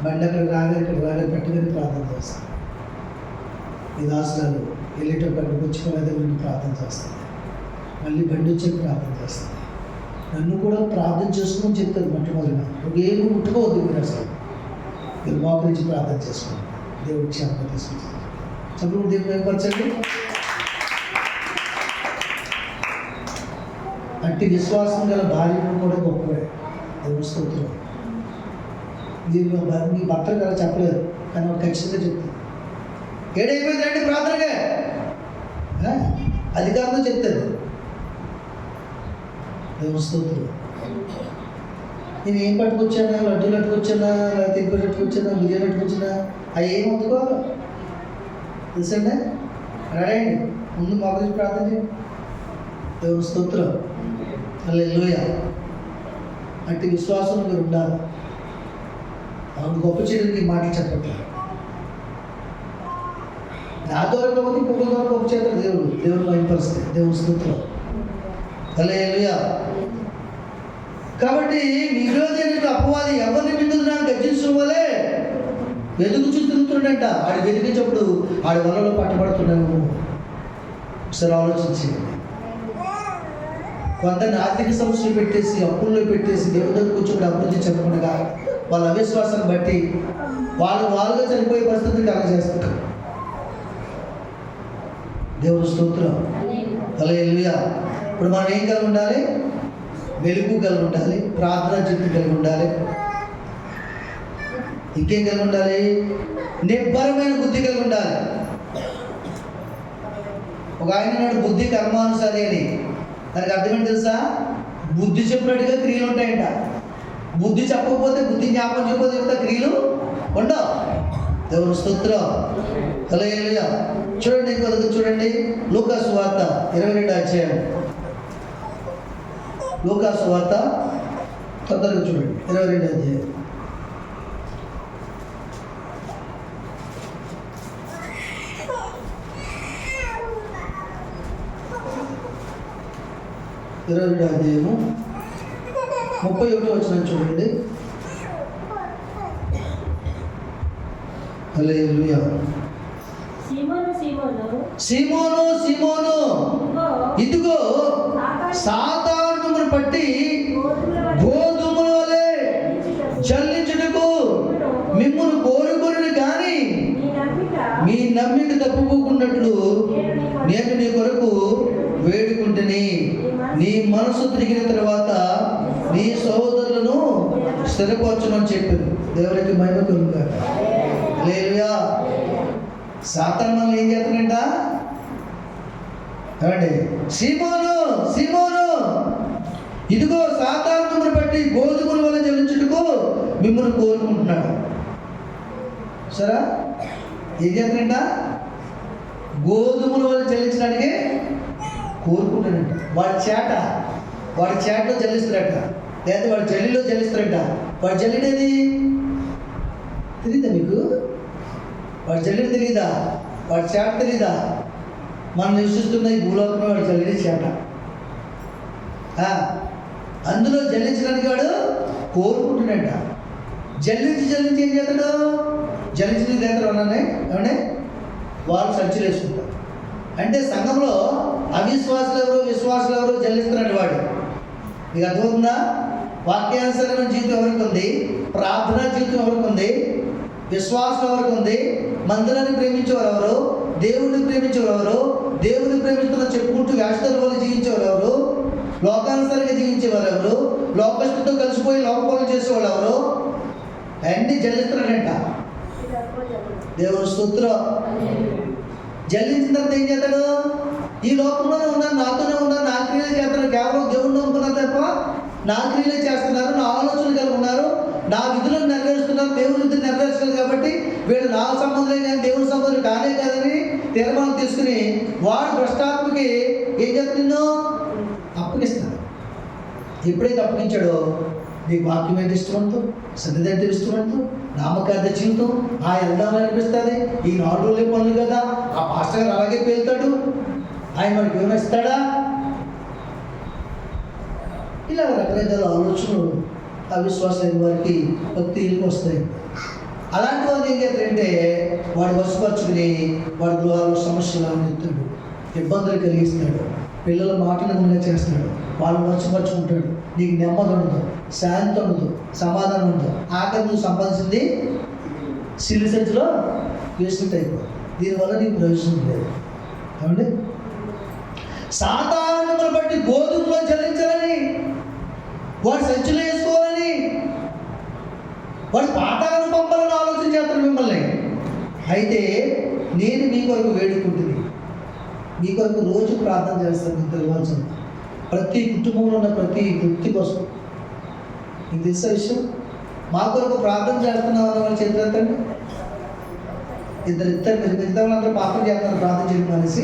బండి అక్కడ రాగానే ఇక్కడ రాగానే పెట్టగానే ప్రార్థన చేస్తాను. ఈ దాసులు వెళ్ళేటప్పుడు అక్కడికి వచ్చిన గురించి ప్రార్థన చేస్తాను. మళ్ళీ బండి వచ్చి ప్రార్థన చేస్తాను. నన్ను కూడా ప్రార్థన చేసుకోమని చెప్తారు. మొట్టమొదటిగా ఏమి ముట్టుకోవద్దు మీరు అసలు. మీరు మోకరించి ప్రార్థన చేసుకోండి. దేవుడి క్షేమం తీసుకుంటారు. చెప్పండి, దేవుడు ఏర్పరచండి. అట్టి విశ్వాసం గల భార్యను కూడా గొప్పవే. దేవుడి స్తోత్రం. మీ భర్తలు కదా చెప్పలేదు, కానీ వాడు ఖచ్చితంగా చెప్తాను. ఏడైపోయింది రండి ప్రార్థనగా అధికారంతో చెప్తారు. దేవుని స్తోత్రం. నేను ఏం పట్టుకొచ్చానా, లడ్డూలు పట్టుకొచ్చానా, లేకపోతే ఇంకోటి పట్టుకొచ్చానా, బిర్యానీ పట్టుకొచ్చానా, అవి ఏం అందుకో తెలుసండి. రెడీ ముందు మొదటి ప్రార్థన చేయండి. దేవుని స్తోత్రం. హల్లెలూయా. అంటే విశ్వాసం మీరు ఉండాలి. అవును, గొప్ప చేయడానికి మాటలు చెప్పట్లేదు. నా ద్వారా కాబట్టి ఇంకొక ద్వారా గొప్ప చేస్తారు దేవుడు మహిమపరుస్తాడు. దేవుని స్తోత్రం. హల్లెలూయా. కాబట్టి విరోధి అపవాది ఎవరిని మింగుతున్నాడు గర్జించడం వల్లే వెతుకుచూ తిరుగుతుండంట. ఆడు వెతికించినప్పుడు ఆడి వలలో పట్టబడుతున్నాము. ఒకసారి ఆలోచించి కొందరిని ఆర్థిక సమస్యలు పెట్టేసి, అప్పుల్లో పెట్టేసి, దేవుడి దగ్గర కూర్చొని అభివృద్ధి చెప్పకుండా వాళ్ళ అవిశ్వాసాన్ని బట్టి వాళ్ళుగా చనిపోయే పరిస్థితిని కలగజేస్తారు. దేవుని స్తోత్రం. హల్లెలూయా. ఇప్పుడు మనం ఏం కలిగి ఉండాలి? వెలుగు కలిగి ఉండాలి, ప్రార్థనా జీవితం కలిగి ఉండాలి. ఇంకేం కలిగి ఉండాలి? నిబ్బరమైన బుద్ధి కలిగి ఉండాలి. ఒక ఆయన నాడు బుద్ధి కర్మానుసారి అని. దానికి అర్థమేంటి తెలుసా? బుద్ధి చెప్పినట్టుగా క్రియలు ఉంటాయంట. బుద్ధి చెప్పకపోతే, బుద్ధి జ్ఞాపకం చెప్పకపోతే క్రియలు ఉండవు. దేవుని స్తోత్రం. హల్లెలూయా. చూడండి, ఇంకొక చూడండి, లూకా సువార్త 22వ అధ్యాయం. లూకా సువార్త తొందరగా చూడండి, 22వ అధ్యాయం. అధ్యాయము 31వ వచనం చూడండి. హల్లెలూయా. సీమోను సీమోను, ఇదిగో సాతాను పట్టి గోధుమల వలె జల్లించుటకు మిమ్మును కోరుకొనును కానీ మీ నమ్మిక తప్పుకోకున్నట్లు నేను నీ కొరకు వేడుకుంటుని. నీ మనసు తిరిగిన తర్వాత నీ సహోదరులను స్థిరపరచుమని చెప్పాను. దేవునికి మహిమ కలుగుగాక. హల్లెలూయా. సాతాను మనల్ని ఏం చేస్తానంట? ఏమండి? సీమోను సీమోను, ఇదిగో సాతాను బట్టి గోధుమల వల్ల జల్లించుటకు మిమ్మల్ని కోరుకుంటున్నాడు. సరే, ఏం చేస్తానంట? గోధుమల వల్ల జల్లించడానికి కోరుకుంటాడంట. వాడి చేటలో జల్లిస్తాడట, లేదా వాడి జల్లిలో జల్లిస్తాడంట. వాడి జల్లిడేది తెలియదా మీకు? వాడి జల్లిడి తెలియదా? వాడి చేట తెలీదా? మనం నివసిస్తున్న ఈ భూలోకమే వాడు జల్లిడి చేట. అందులో జల్లించడానికి వాడు కోరుకుంటున్నాడంట. జల్లించి ఏం చేస్తాడు? జల్లించిన చేస్తాడు అన్నానే. ఏమంటే వాళ్ళు సంచులు వేసుకుంటారు. అంటే సంఘంలో అవిశ్వాసులు ఎవరు, విశ్వాసులు ఎవరు జల్లిస్తున్నాడు వాడు. మీకు అర్థమవుతుందా? వాక్యానుసారమైన జీవితం ఎవరికి ఉంది? ప్రార్థనా జీవితం ఎవరికి ఉంది? విశ్వాసం ఎవరికి ఉంది? మందిరాన్ని ప్రేమించేవారు ఎవరు? దేవుడిని ప్రేమించేవారు ఎవరు? దేవుడిని ప్రేమిస్తున్న చెప్పుకుంటూ వ్యాఖ్యల వల్ల జీవించేవారు ఎవరు? లోకానుసారంగా జీవించేవారు ఎవరు? లోకస్తుతో కలిసిపోయి లోకపాలు చేసేవాళ్ళు ఎవరు? అన్నీ జల్లిస్తున్నాడంట. దేవుని స్తోత్రం. జల్లించిన తర్వాత ఏం చేస్తాడు? ఈ లోకంలోనే ఉన్నాను, నాతోనే ఉన్నాను, నా క్రియలే చేస్తాను. కేవలం దేవుడిని అనుకున్నారు తప్ప నా క్రియలే చేస్తున్నారు, నా ఆలోచనలు కలిగి ఉన్నారు, నా విధులను నెరవేరుస్తున్నారు, దేవుని విధులు నెరవేరుస్తున్నారు. కాబట్టి వీళ్ళు నా సంబంధమే కానీ దేవుని సంబంధం కానే కాదని తీర్మానం తీసుకుని వాడు భ్రష్టాత్మకి ఏం చేస్తాడు? నిన్ను అప్పగిస్తాడు. ఎప్పుడైతే అప్పగించాడో నీకు వాక్యం అయితే ఇష్టమంతో, సన్నిధి అంటే ఇష్టమంతో, నామకార్థ జీవితం వెళ్దామని అనిపిస్తుంది. ఈ 4 రోజులే పనులు కదా, ఆ పాస్టర్ గారు అలాగే పేలుతాడు, ఆయన మనకి ఏమైనా ఇస్తాడా? ఇలా రకరకాల ఆలోచనలు అవిశ్వాసమైన వారికి భక్తికి వస్తాయి. అలాంటి వాళ్ళు ఏం చేస్తారంటే వాడు వశపరుచుకుని వాడి గృహాల్లో సమస్యలు అందిస్తాడు, ఇబ్బందులు కలిగిస్తాడు, పిల్లల మాటలు చేస్తాడు, వాళ్ళు వశపరుచుకుంటాడు. నీకు నెమ్మది ఉండదు, శాంతి ఉండదు, సమాధానం ఉండదు. ఆఖరి నువ్వు సంపాదించింది సిల్లి సంచిలో వేస్ట్ అయిపోతుంది. దీనివల్ల నీకు ప్రయోజనం లేదు. ఏమండి? సాతానులను బట్టి గోధుమలో జల్లించాలని, వాడు సంచులు వేసుకోవాలని, వాడు పాఠాలను పంపాలని ఆలోచన చేస్తాడు మిమ్మల్ని. అయితే నేను మీ కొరకు వేడుకుంటుంది, మీ కొరకు రోజు ప్రార్థన చేస్తాను. మీకు తెలియాల్సింది ప్రతి కుటుంబంలో ఉన్న ప్రతి వ్యక్తి కోసం. మీకు తెలిసే విషయం, మా కొరకు ప్రార్థన చేస్తున్నాం అన్న వాళ్ళు చేతులు ఎత్తండి. ఇద్దరు మిగతా వాళ్ళందరూ పాపం చేస్తున్నారు ప్రార్థన చేయడం అనేసి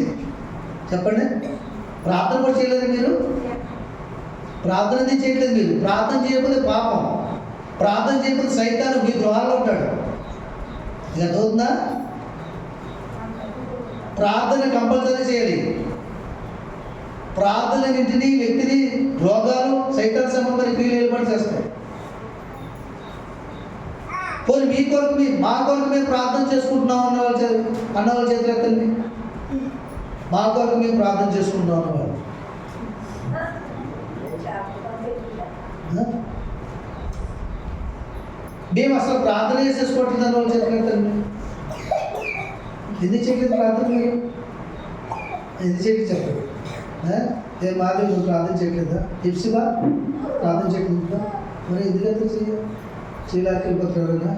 చెప్పండి. ప్రార్థన కూడా చేయలేదు మీరు, ప్రార్థన చేయట్లేదు మీరు. ప్రార్థన చేయకపోతే పాపం, ప్రార్థన చేయకపోతే సైతాను మీ గృహాల్లో ఉంటాడు. ఇక అర్థమవుతుందా? ప్రార్థన కంపల్సరీ చేయాలి. ప్రార్థన ఇంటిని వ్యక్తిని రోగాలు సైతాన్ సంబంధమైన క్రియలు ఏర్పాటు చేస్తాయి. పోనీ మీ కొరకు మా కొరకు మేము ప్రార్థన చేసుకుంటున్నాం అన్న వాళ్ళ చేతులు ఎత్తండి. మా కొరకు మేము ప్రార్థన చేసుకుంటున్నాం అన్నవాళ్ళు. మేము అసలు ప్రార్థన చేసేసుకోవట్లేదు అన్న వాళ్ళ చేతులు ఎత్తండి. ఎందుకు చేయలేదు ప్రార్థన? మీరు ఎందుకు చేయలేదు చెప్పండి. నేను మాది ప్రార్థన చేయట్లేదా? ఇప్సిబా ప్రార్థన చేయట్లేదా? మరి ఎందుకంటే చేయలేకపోతున్నారన్నా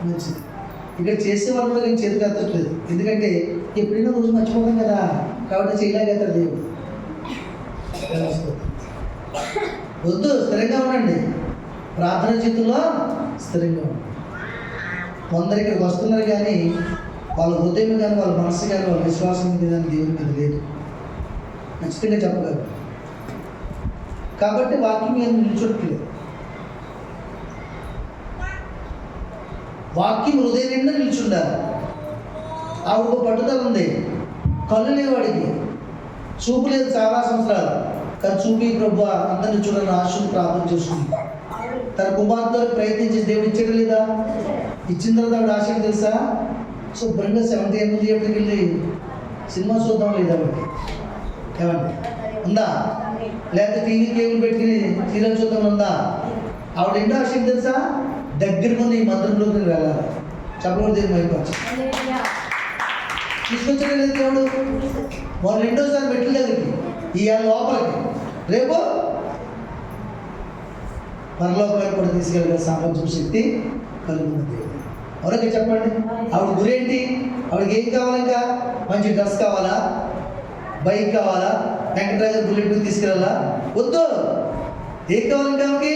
మంచిది. ఇక్కడ చేసే వాళ్ళు కూడా నేను చేతికి ఎత్తట్లేదు, ఎందుకంటే ఎప్పుడైనా రోజు మర్చిపోతాం కదా, కాబట్టి చేయలేకపోతాడు దేవుడు. వద్దు, స్థిరంగా ఉండండి, ప్రార్థన చేతుల్లో స్థిరంగా ఉండండి. కొందరు ఇక్కడికి వస్తున్నారు కానీ వాళ్ళ హృదయం కానీ వాళ్ళ మనస్సు కానీ వాళ్ళ విశ్వాసం కానీ దేవుని మీద లేదు. ఖచ్చితంగా చెప్పగలరు. కాబట్టి వాక్యం మీద నిల్చోట్లేదు. వాక్యం హృదయం నిండా నిల్చుండాలి. ఆవిడకు పట్టుదల ఉంది, కళ్ళు లేవాడికి, చూపు లేదు చాలా సంవత్సరాలు, కానీ చూపి ప్రభు అందరినీ చూడాలని ఆశను ప్రార్థన చేస్తుంది. తన కుమార్తె ప్రయత్నించి దేవుడు ఇచ్చడం లేదా? ఇచ్చిన తర్వాత ఆవిడ ఆశకు తెలుసా? శుభ్రంగా 70 థియేటర్కి వెళ్ళి సినిమా చూద్దాం లేదా? ఏమండి ఉందా? లేకపోతే టీవీ కేబుల్ పెట్టుకుని సీరియల్ చూద్దాం ఉందా? ఆవిడ ఏంటో ఆశకు తెలుసా? దగ్గరకు ఈ మందిరంలోకి వెళ్ళాలి. చెప్పడం దేవుడు మైపచ్చు తీసుకొచ్చాడు లేదు దేవుడు. వాళ్ళు రెండోసారి మెట్ల దగ్గరికి, ఇవాళ లోపలికి, రేపు పరలోకానికి కూడా తీసుకెళ్ళగల సామర్థ్యం శక్తి కలుగుతుంది దేవుడు. ఎవరికి చెప్పండి. ఆవిడ గురేంటి? ఆవిడకి ఏం కావాలి? ఇంకా మంచి డ్రెస్ కావాలా? బైక్ కావాలా? వెంకటరాజర్ బుల్లెట్ తీసుకెళ్ళాలా? వద్దు. ఏం కావాలి ఇంకా ఆమెకి?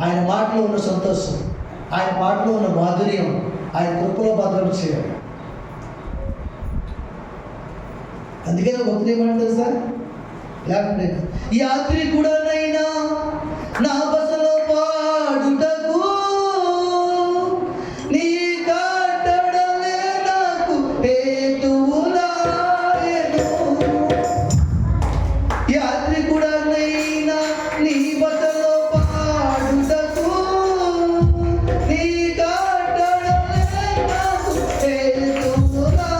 ఆయన మాటలో ఉన్న సంతోషం, ఆయన మాటలో ఉన్న మాధుర్యం, ఆయన కృపలో భద్రం చేయాలి. అందుకనే భక్తులు ఏమంటారు తెలుసా? లేకపోతే ఈ రాత్రి కూడానైనా నా బసలో పాడుటకు నీ కట్టడలే నాకు హేతువులాయెను. ఈ రాత్రి కూడానైనా నీ బసలో పాడుటకు నీ కట్టడలే నాకు హేతువులాయెను.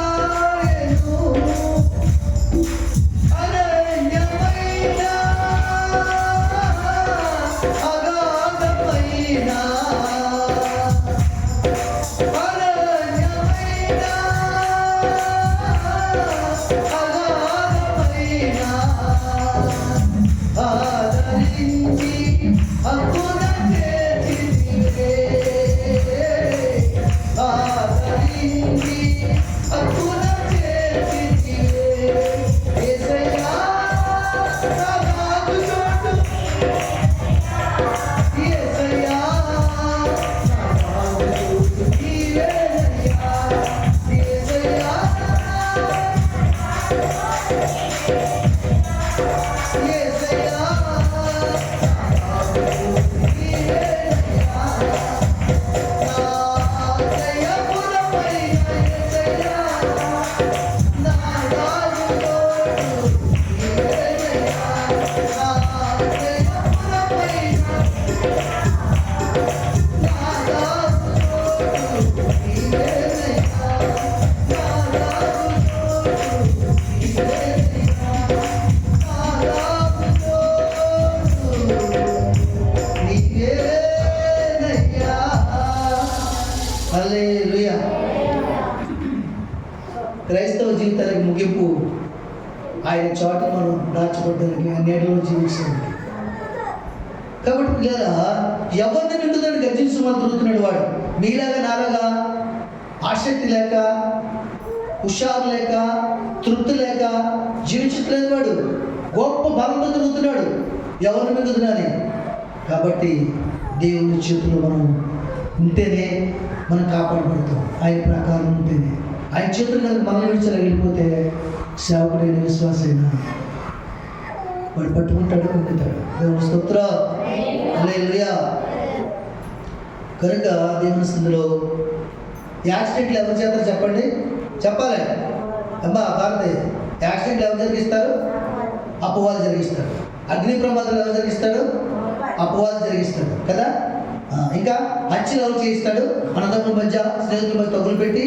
అనన్యమైన అగాధమైన ఆదరించి హక్కున చేర్చితివే. ఆదరించి హక్కున చేర్చితివే. యేసయ్యా నా బాగుచోటు, యేసయ్యా నా బాగుచోటు నీవేనయ్యా. యేసయ్యా యేసయ్యా నా బాగుచోటు నీవేనయ్యా. నా జయపురమైన యేసయ్యా నా బాగుచోటు నీవేనయ్యా. నా జయపురమైన నా బాగుచోటు నీవేనయ్యా. నా బాగుచోటు నీవేనయ్యా. నా బాగుచోటు నీవేనయ్యా. హల్లెలూయా. క్రైస్తవ జీవితానికి ముగింపు ఆయన చోట మనం దాచబడ్డానికి, అన్నిటిలో జీవించడానికి. కాబట్టి పిల్లరా, ఎవరిని నిండుదని గర్జించమని తిరుగుతున్నాడు వాడు. మీలాగా నాలాగా ఆసక్తి లేక హుషారు లేక, తృప్తి లేక జీవించట్లేదు. వాడు గొప్ప బలంతో తిరుగుతున్నాడు, ఎవరిని మిగులుతున్నాని. కాబట్టి దేవుని చేతుల్లో మనం ఉంటేనే మనం కాపాడబడతాం. ఆయన ప్రకారం ఉంటేనే. ఆయన చేతులు కనుక మనం విడిచి వెళ్ళిపోతే సేవకుడైన విశ్వాసైనా వాడు పట్టుకుంటాడు, పొందుతాడు. దేవుని స్తోత్రం, హల్లెలూయా. కనుక దేవుని స్థితిలో యాక్సిడెంట్లు ఎవరు చేస్తారు చెప్పండి? చెప్పాలి అమ్మా భారతి. యాక్సిడెంట్లు ఎవరు జరిగిస్తారు? అపవాది జరిగిస్తాడు. అగ్ని ప్రమాదాలు ఎవరు జరిగిస్తాడు? అపవాది జరిగిస్తాడు కదా. ఇంకా హత్యలు ఎవరు చేయిస్తాడు? అన్నదమ్ముల మధ్య, స్నేహితుల మధ్య తగులు పెట్టి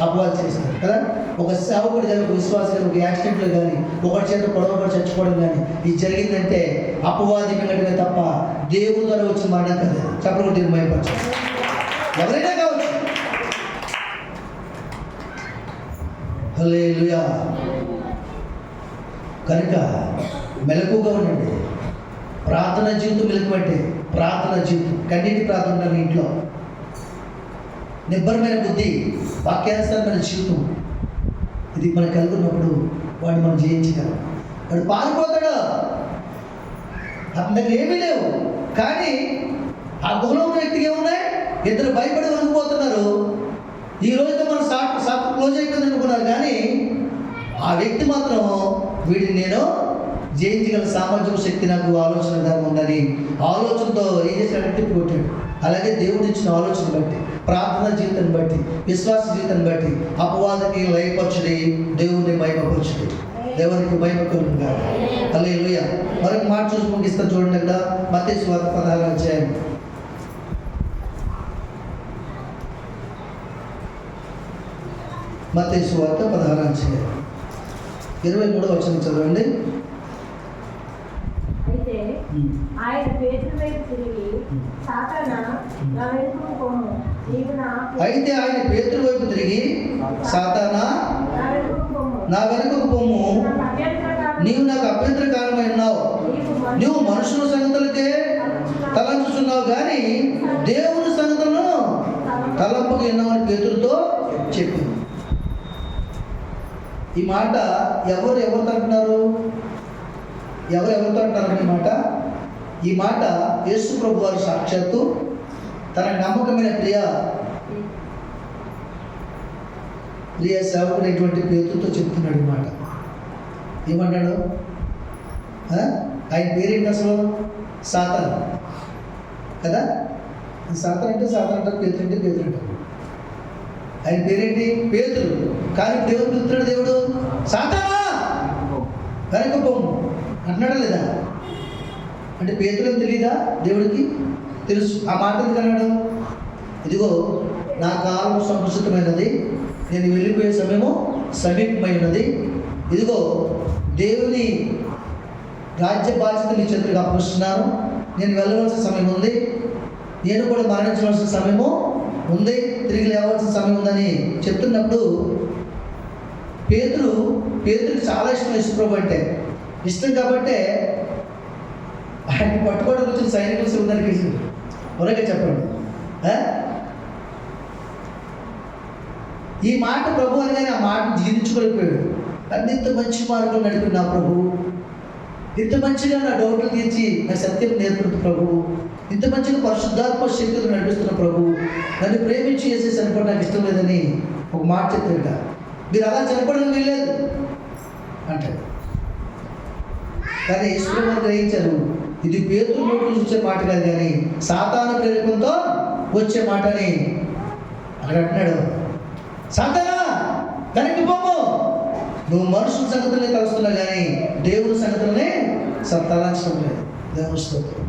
అపవాది చేయిస్తాడు కదా. ఒక సేవకుడు కానీ, ఒక విశ్వాసం కానీ, ఒక యాక్సిడెంట్లో కానీ, ఒకటి చేత పొడవబడి చచ్చిపోవడం కానీ ఇది జరిగిందంటే అపవాది మిగటమే తప్ప దేవుని ద్వారా వచ్చిన మరణం కదా. చెప్పకుండా భయపరచు. ఎవరైనా కావచ్చు. హల్లెలూయా. కనుక మెలకుగా ఉండండి. ప్రార్థన జీవితం మెలకుబట్టే. ప్రార్థన జీవితం, కన్నీటి ప్రార్థన ఉండాలి ఇంట్లో. నిబ్బరమైన బుద్ధి, వాక్యానుసారమైన జీవితం, ఇది మనకు కలుగున్నప్పుడు వాడు మనం జయించగలం. వాడు పారిపోతాడు, అతని దగ్గర ఏమీ లేవు. కానీ ఆ గుహలో ఉన్న వ్యక్తికి ఏమున్నాయి? ఇద్దరు భయపడి వణికిపోతున్నారు. ఈ రోజుతో మనం సాఫ్ట్ క్లోజ్ అయిపోయింది అనుకున్నారు. కానీ ఆ వ్యక్తి మాత్రం వీడిని నేను జయించగల సామర్థ్యం, శక్తి నాకు ఆలోచన ధర్మం ఉందని ఆలోచనతో ఏం చేసిన తిప్పి కొట్టాడు. అలాగే దేవుడు ఇచ్చిన ఆలోచన బట్టి, ప్రార్థన జీవితాన్ని బట్టి, విశ్వాస జీవితాన్ని బట్టి అపవాదిని లయపరచుడి, దేవుని మహిమపరచుడి. దేవునికి మహిమ కలుగును గాక. హల్లెలూయా. మరొక మాట చూసి ముగిస్తా చూడండి. అక్కడ మత్తయి సువార్త 16వ అధ్యాయం. మత్తయి సువార్త 16వ అధ్యాయం 23వ వచనం చదవండి. ఆయన పేతురు వైపు తిరిగి, సాతానా, నా వెనుకకు పొమ్ము, నీవు నా వెనుకకు పొమ్ము, నీవు నాకు అభ్యంతరకారమై ఉన్నావు. నువ్వు మనుషుల సంగతులకే తలంచుచున్నావు కానీ దేవుని సంగతులను తలంపుకు విన్నామని పేతురుతో చెప్పింది. ఈ మాట ఎవరితో అంటున్నారు? ఎవరితో అంటారు ఈ మాట? ఈ మాట యేసు ప్రభు వారు సాక్షాత్తు తన నమ్మకమైన ప్రియ సేవకుడైనటువంటి పేతురుతో చెప్తున్నాడు ఈ మాట. ఏమన్నాడు? ఆయన పేరేంటి అసలు? సాతాను కదా. సాతాను అంటే సాతాను అంటారు, పేతురు అంటే పేతురు అంటారు. ఆయన పేరేంటి? పేతురు. కానీ దేవుడు పిలుస్తున్నాడు. దేవుడు సాతానా వెనక పొమ్ము అంటున్నాడా లేదా? అంటే పేతురు తెలీదా? దేవుడికి తెలుసు. ఆ మాట ఎందుకు అన్నాడు? ఇదిగో నా కాలం సంకుచితమైనది, నేను వెళ్ళిపోయే సమయము సమీపమైనది. ఇదిగో దేవుని రాజ్య బాధ్యత నీ చేతులకు అప్పగిస్తున్నాను. నేను వెళ్ళవలసిన సమయం ఉంది, నేను కూడా మరణించవలసిన సమయము ఉంది, తిరిగి లేవలసిన సమయం ఉందని చెప్తున్నప్పుడు పేతురుకి చాలా ఇష్టం యేసుప్రభు అంటే. ఇష్టం కాబట్టే ఆయన్ని పట్టుకోవడం వచ్చిన సైనికులు శివుదానికి వేసింది. త్వరగా చెప్పండి. ఈ మాట ప్రభు అనగానే ఆ మాటను జీర్ణించుకోలేకపోయాడు. అన్ని ఇంత మంచి మార్గం నడిపి నా ప్రభు, ఇంత మంచిగా నా డౌట్లు తీర్చి నా సత్యం నేర్పుతున్న ప్రభు, ఇంత మంచిగా పరిశుద్ధాత్మ శక్తులు నడిపిస్తున్న ప్రభు, నన్ను ప్రేమించి చేసేసి అనుకోవడం నాకు ఇష్టం లేదని ఒక మాట చెప్పాడు. మీరు అలా చనిపోవడం వీల్లేదు అంటాడు. కానీ యేసుప్రభు గ్రహించారు, ఇది పేతురు నోటి నుంచి వచ్చే మాట కాదు, కానీ సాతాను ప్రేరేపణతో వచ్చే మాట అని అక్కడ అంటున్నాడు. సాతానా వెనక్కి పోము, నువ్వు మనుషుల సంగతులనే తలుస్తున్నావు కానీ దేవుని సంగతులనే తలంచడం లేదు. దేవుని స్తోత్రం.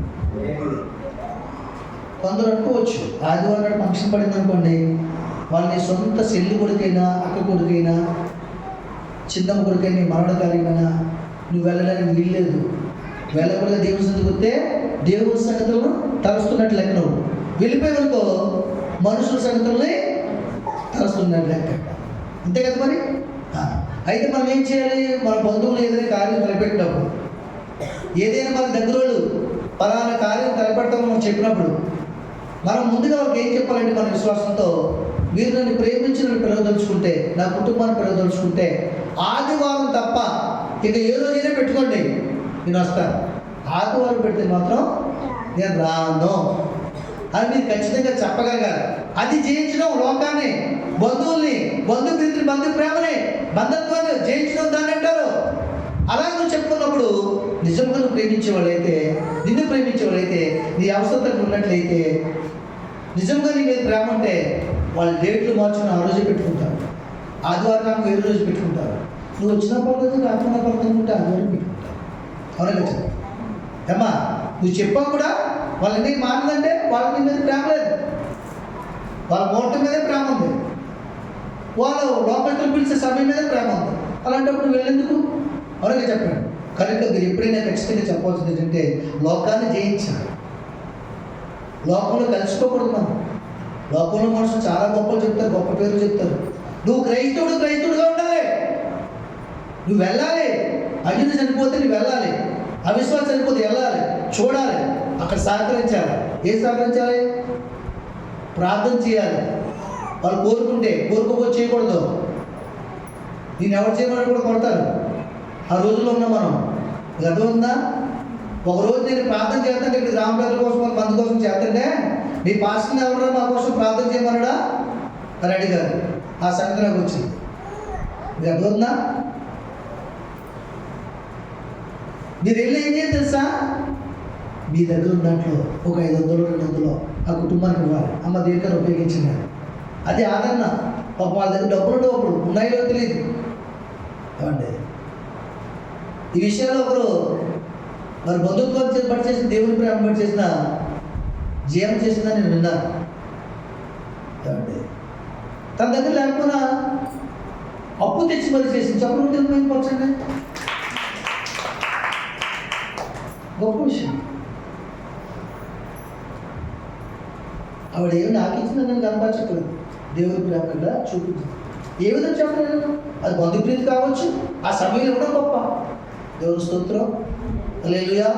కొందరు అనుకోవచ్చు, ఆదివారం నాడు ఫంక్షన్ పడింది అనుకోండి, వాళ్ళని సొంత చెల్లి కొడుకైనా, అక్క కొడుకైనా, చిన్నమ్మ కొడుకైనా, మనవడ కార్యమైనా నువ్వు వెళ్ళడానికి వీల్లేదు. వెళ్ళకూడదు. దేవుని సంగతికి వస్తే దేవుని సంగతులను తలుస్తున్నట్లు లెక్క. నువ్వు వెళ్ళిపోయావనుకో మనుషుల సంగతుల్ని తలుస్తున్నట్లు లెక్క. అంతే కదా మరి. అయితే మనం ఏం చేయాలి? మన బంధువులు ఏదైనా కార్యం తలపెట్టినప్పుడు, ఏదైనా మన దగ్గరోళ్ళు పలానా కార్యం తలపెడతామని మనం చెప్పినప్పుడు మనం ముందుగా వాళ్ళకి ఏం చెప్పాలంటే మన విశ్వాసంతో మీరు నన్ను ప్రేమించి నన్ను పిలవదలుచుకుంటే, నా కుటుంబాన్ని పిలవదలుచుకుంటే ఆదివారం తప్ప ఇక ఏ రోజైనా పెట్టుకోండి, నేను వస్తాను. ఆదివారం పెడితే మాత్రం నేను రాను అని మీరు ఖచ్చితంగా చెప్పగలగాలి. అది జయించడం లోకాన్ని, బంధువుల్ని, బంధుమిత్రులు, బంధు ప్రేమని, బంధత్వాన్ని జయించడం దాన్ని అంటారు. అలా నువ్వు చెప్పుకున్నప్పుడు నిజంగా నువ్వు ప్రేమించేవాళ్ళైతే, నిన్ను ప్రేమించేవాళ్ళైతే, నీ అవసరం ఉన్నట్లయితే, నిజంగా నీ మీద ప్రేమ ఉంటే వాళ్ళు డేట్లు మార్చుకుని ఆ రోజే పెట్టుకుంటారు. ఆదివారం నాకు వేరే రోజు పెట్టుకుంటారు. నువ్వు వచ్చిన పర్లేదు, రాకుండా పర్లేదు అనుకుంటే ఆదివారం పెట్టుకుంటారు. అవునా కదా అమ్మా? నువ్వు చెప్పావు కూడా వాళ్ళ ఎందుకు మాట్లాడంటే వాళ్ళ మీద ప్రేమ లేదు, వాళ్ళ మోట మీదే ప్రేమ ఉంది, వాళ్ళు లోపలికి పిలిచే సమయం మీదే ప్రేమ ఉంది. అలాంటప్పుడు నువ్వు వెళ్ళేందుకు? అవునగా చెప్పాడు. కనుక మీరు ఎప్పుడైనా ఖచ్చితంగా చెప్పాల్సింది ఏంటంటే లోకాన్ని జయించాలి. లోకంలో కలిసిపోకూడదు. మనం లోకంలో మనుషులు చాలా గొప్పలు చెప్తారు, గొప్ప పేర్లు చెప్తారు. నువ్వు క్రైస్తవుడుగా ఉండాలి, నువ్వు వెళ్ళాలి. అర్జునుడు చనిపోతే నువ్వు వెళ్ళాలి, అవిశ్వాసం చనిపోతే వెళ్ళాలి, చూడాలి, అక్కడ సహకరించాలి. ఏం సహకరించాలి? ప్రార్థన చేయాలి. వాళ్ళు కోరుకోపోతే చేయకూడదు. నేను ఎవరు చేయమని కూడా కొడతారు. ఆ రోజుల్లో ఉన్నాం మనం. అర్థం ఉందా? ఒకరోజు నేను ప్రార్థన చేస్తాను, ఇక్కడ రామపేదల కోసం, మంది కోసం చేస్తుంటే మీ పాస్టర్ని ఎవరో మా కోసం ప్రార్థన చేయమన్నాడా అని అడిగారు. ఆ సంగతి నాకు వచ్చింది. మీకు అర్థమవుతుందా? మీరు వెళ్ళి ఏం చేయాలి తెలుసా? మీ దగ్గర ఉన్న దాంట్లో ఒక 500 200 ఆ కుటుంబానికి ఇవ్వాలి. అమ్మ దేనికన్నా ఉపయోగించింది. అది ఆదరణ. పాపం వాళ్ళ దగ్గర డబ్బులు ఉండవు, ఉన్నాయో తెలియదు. ఏమండి, ఈ విషయాల్లో ఒకరు మరి బంధుత్వాన్ని బట్టి చేసిన, దేవుని ప్రేమ బట్టి చేసిన జీవం చేసిందని నేను విన్నాను. ఏమండి, తన దగ్గర లేకపోయినా అప్పు తెచ్చి మరి చేసింది. చెప్పడం తెలియపరచండి, గొప్ప విషయం. ఆవిడ ఏమి నాకు ఇచ్చిందని నేను కనపరచట్లేదు, దేవుని ప్రేమ కదా చూపించింది. ఏ విధంగా చెప్పలేదు? అది బంధుప్రీతి కావచ్చు, ఆ సమయంలో ఇవ్వడం గొప్ప. దేవుని స్తోత్రం, హల్లెలూయా.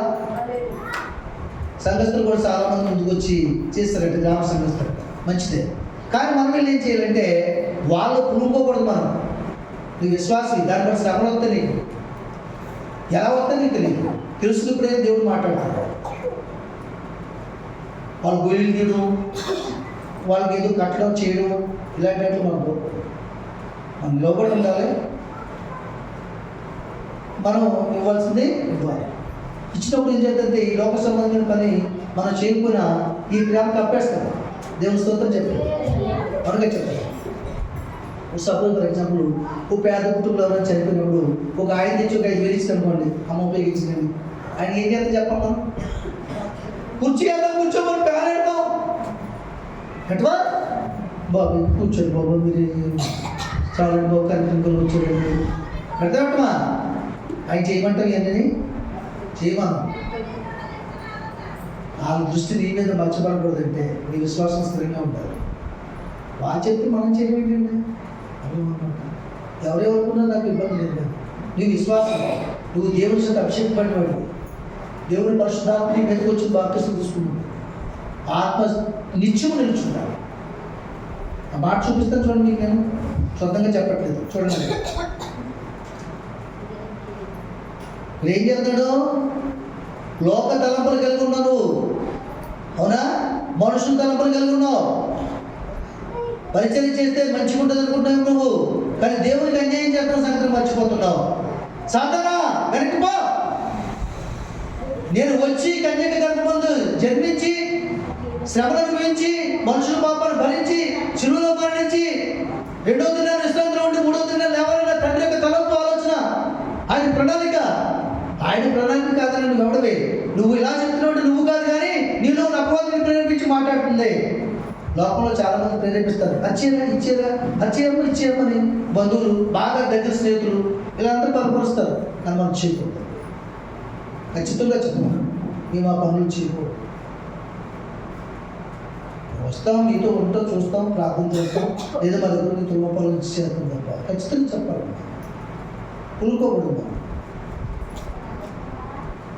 సంఘస్థులు కూడా చాలా మంది ముందుకు వచ్చి చేస్తారంటే, గ్రామ సంఘస్థులు మంచిదే. కానీ మనం వెళ్ళి ఏం చేయాలంటే వాళ్ళు పులుకోకూడదు. మనం నీ విశ్వాసం దాని బట్టి శ్రమలు వస్తే నీకు ఎలా వస్తే నీకు తెలియదు. తెలుసుకున్నప్పుడే దేవుడు మాట్లాడతాడు. వాళ్ళు గొయ్యలు తీయడం, వాళ్ళకి ఏదో కట్టడం చేయడం, ఇలాంటి మనం లోపల ఉండాలి. మనం ఇవ్వాల్సిందే ఇవ్వాలి. ఇచ్చినప్పుడు ఏం చేద్దంటే ఈ లోక సంబంధమైన పని మనం చేయకపోయినా ఈ ప్రేమ కప్పేస్తాం. దేవుని స్తోత్రం చెప్పారు, మనగా చెప్పారు. సపోజ్ ఫర్ ఎగ్జాంపుల్ ఒక పేద కుటుంబంలో ఎవరైనా చనిపోయినప్పుడు ఒక ఆయన తెచ్చి ఒక 5,000 ఇచ్చి అనుకోండి, అమ్మ ఉపయోగించింది. ఆయన ఏం చేద్దాం చెప్పమ్మా? కుర్చీ వెళ్దాం, కూర్చోమని పేరెడతాం. ఎట్లా బాబు కూర్చోండి బాబు, మీరు చాలా బాబు కనిపించుకొని కూర్చోండి పెడతామా? ఆయన చేయమంటాం ఏంటని చేయమను. వాళ్ళ దృష్టి నీ మీద మర్చిపడకూడదంటే నీ విశ్వాసం స్థిరంగా ఉండాలి. వాళ్ళు చెప్తే మనం చేయడం ఏంటండి? ఎవరెవరుకున్నా నాకు ఇబ్బంది లేదు. నీ విశ్వాసం, నువ్వు దేవుని చేత అభిషేకపడినవాడు, దేవుని పరిశుద్ధాత్మ మీదకి వచ్చి బాప్తిసం తీసుకున్నాడు, ఆత్మ నిత్యము నిలుచున్నాడు. ఆ మాట చూపిస్తాను చూడండి. మీకు నేను సొంతంగా చెప్పట్లేదు, చూడండి. ఏం చేస్తాడు? లోక తలంపులు కలిగి ఉన్నావు, అవునా? మనుషుల తలంపులు కలిగి ఉన్నావు. పరిచయం చేస్తే మంచిగా ఉంటుంది అనుకుంటున్నావు నువ్వు, కానీ దేవునికి అన్యాయం చేస్తున్న సంగతి మర్చిపోతున్నావు. సాతానా వెనక్కి పో. నేను వచ్చి కన్యక గర్భమందు జన్మించి శ్రమను అనుభవించి మనుషుల పాపాన్ని భరించి శిలువలో మరణించి 2వ దినాన్ని విశ్రాంతిలో ఉండి 3వ దినాన్ని లేవాలన్న తండ్రి యొక్క తలంపు, ఆలోచన, ఆయన ప్రణాళిక. ఆయన ప్రణాళిక కాదని నువ్వు ఎవడవే? నువ్వు ఇలా చెప్తున్నావు, నువ్వు కాదు, కానీ నీలో అపవాదిని ప్రేరేపించి మాట్లాడుతుంది. లోకంలో చాలా మంది ప్రేరేపిస్తారు, అచ్చేరా ఇచ్చేరా, ఇచ్చేయమని బంధువులు, బాగా దగ్గర స్నేహితులు వీళ్ళందరూ బలపరుస్తారు. అని మనం చేయకూడదు. ఖచ్చితంగా చెప్తున్నాను, మేము ఆ పనులు చేయకూడదు. వస్తాం, మీతో ఉంటాం, చూస్తాం, ప్రార్థన చేస్తాం, లేదా మా దగ్గర నీతో రూపాయలు ఇచ్చి చేస్తాం తప్ప ఖచ్చితంగా చెప్పాలి. పులుకోకూడదు.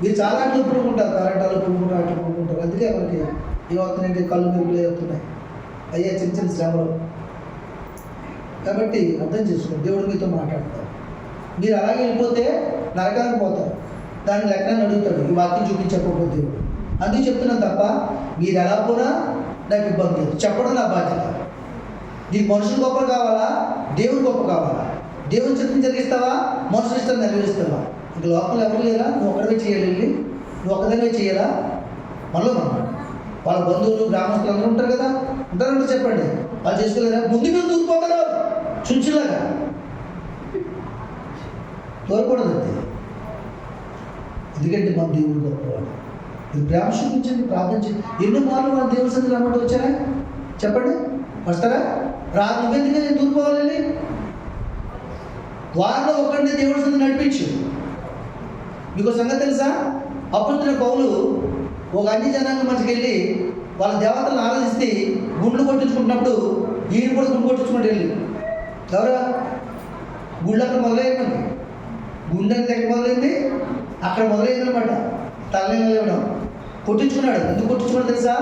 మీరు చాలా అట్లు పులుకుంటారు, కరెంటాలు పులుకుంటారు, అట్లు పులుకుంటారు. అందుకే మనకి ఏమవుతున్నాయంటే కళ్ళు మెరుగులు అవుతున్నాయి. అయ్యా చిన్న చిన్న శ్రమలు కాబట్టి అర్థం చేసుకోండి, దేవుడు మీతో మాట్లాడతారు. మీరు అలాగే వెళ్ళిపోతే నరకానికి పోతారు. దాని లెక్కన అడుగుతాడు, ఈ వాక్యం చూపించకపోతే దేవుడు. అందుకు చెప్తున్నాను తప్ప మీరు ఎలా పోనా నాకు ఇబ్బంది లేదు, చెప్పడం నా బాధ్యత. నీకు మనుషులు గొప్ప కావాలా, దేవుడు గొప్ప కావాలా? దేవుని చిత్తం జరిగిస్తావా, మనుషులు ఇష్టం నెరవేరుస్తావా? ఇంక లోపల ఎవరు లేరా? నువ్వు ఒక్కడే చేయాలి, వెళ్ళి నువ్వు ఒక్కదానివే చేయాలా? మనలో మనం వాళ్ళ బంధువులు గ్రామస్తులు అందరూ ఉంటారు కదా, ఉంటారంటే చెప్పండి, వాళ్ళు చేసుకోలేదా? ముందు మీరు దూరిపోతారు చుంచులాగా, దూరకూడదండి. ఎందుకంటే మన దేవుడు గొప్పవాడు. మీరు ప్రేమ చూపించండి, ప్రార్థన చేయండి. ఎన్నో మార్లు మన దేవుని సన్నిధికి రమ్మంటే వచ్చారా? చెప్పండి, వస్తారా? నువ్వెందుకు నేను దూరిపోవాలని? వారిలో ఒకరిని దేవుడి సన్నిధి నడిపించు. మీకు సంగతి తెలుసా? అపొస్తలుడైన పౌలు ఒక అన్య జనాంగం మధ్యకి వెళ్ళి వాళ్ళ దేవతలను ఆరాధిస్తే గుండ్లు కొట్టించుకుంటున్నప్పుడు ఈయన కూడా గుండు కొట్టించుకుంటూ వెళ్ళి, ఎవరా గుళ్ళు అక్కడ మొదలైందండి, గుండె దగ్గర మొదలైంది, అక్కడ మొదలైందనమాట. తలని లేవడం కొట్టించుకున్నాడు. ఎందుకు కొట్టించుకున్నాడు తెలుసా?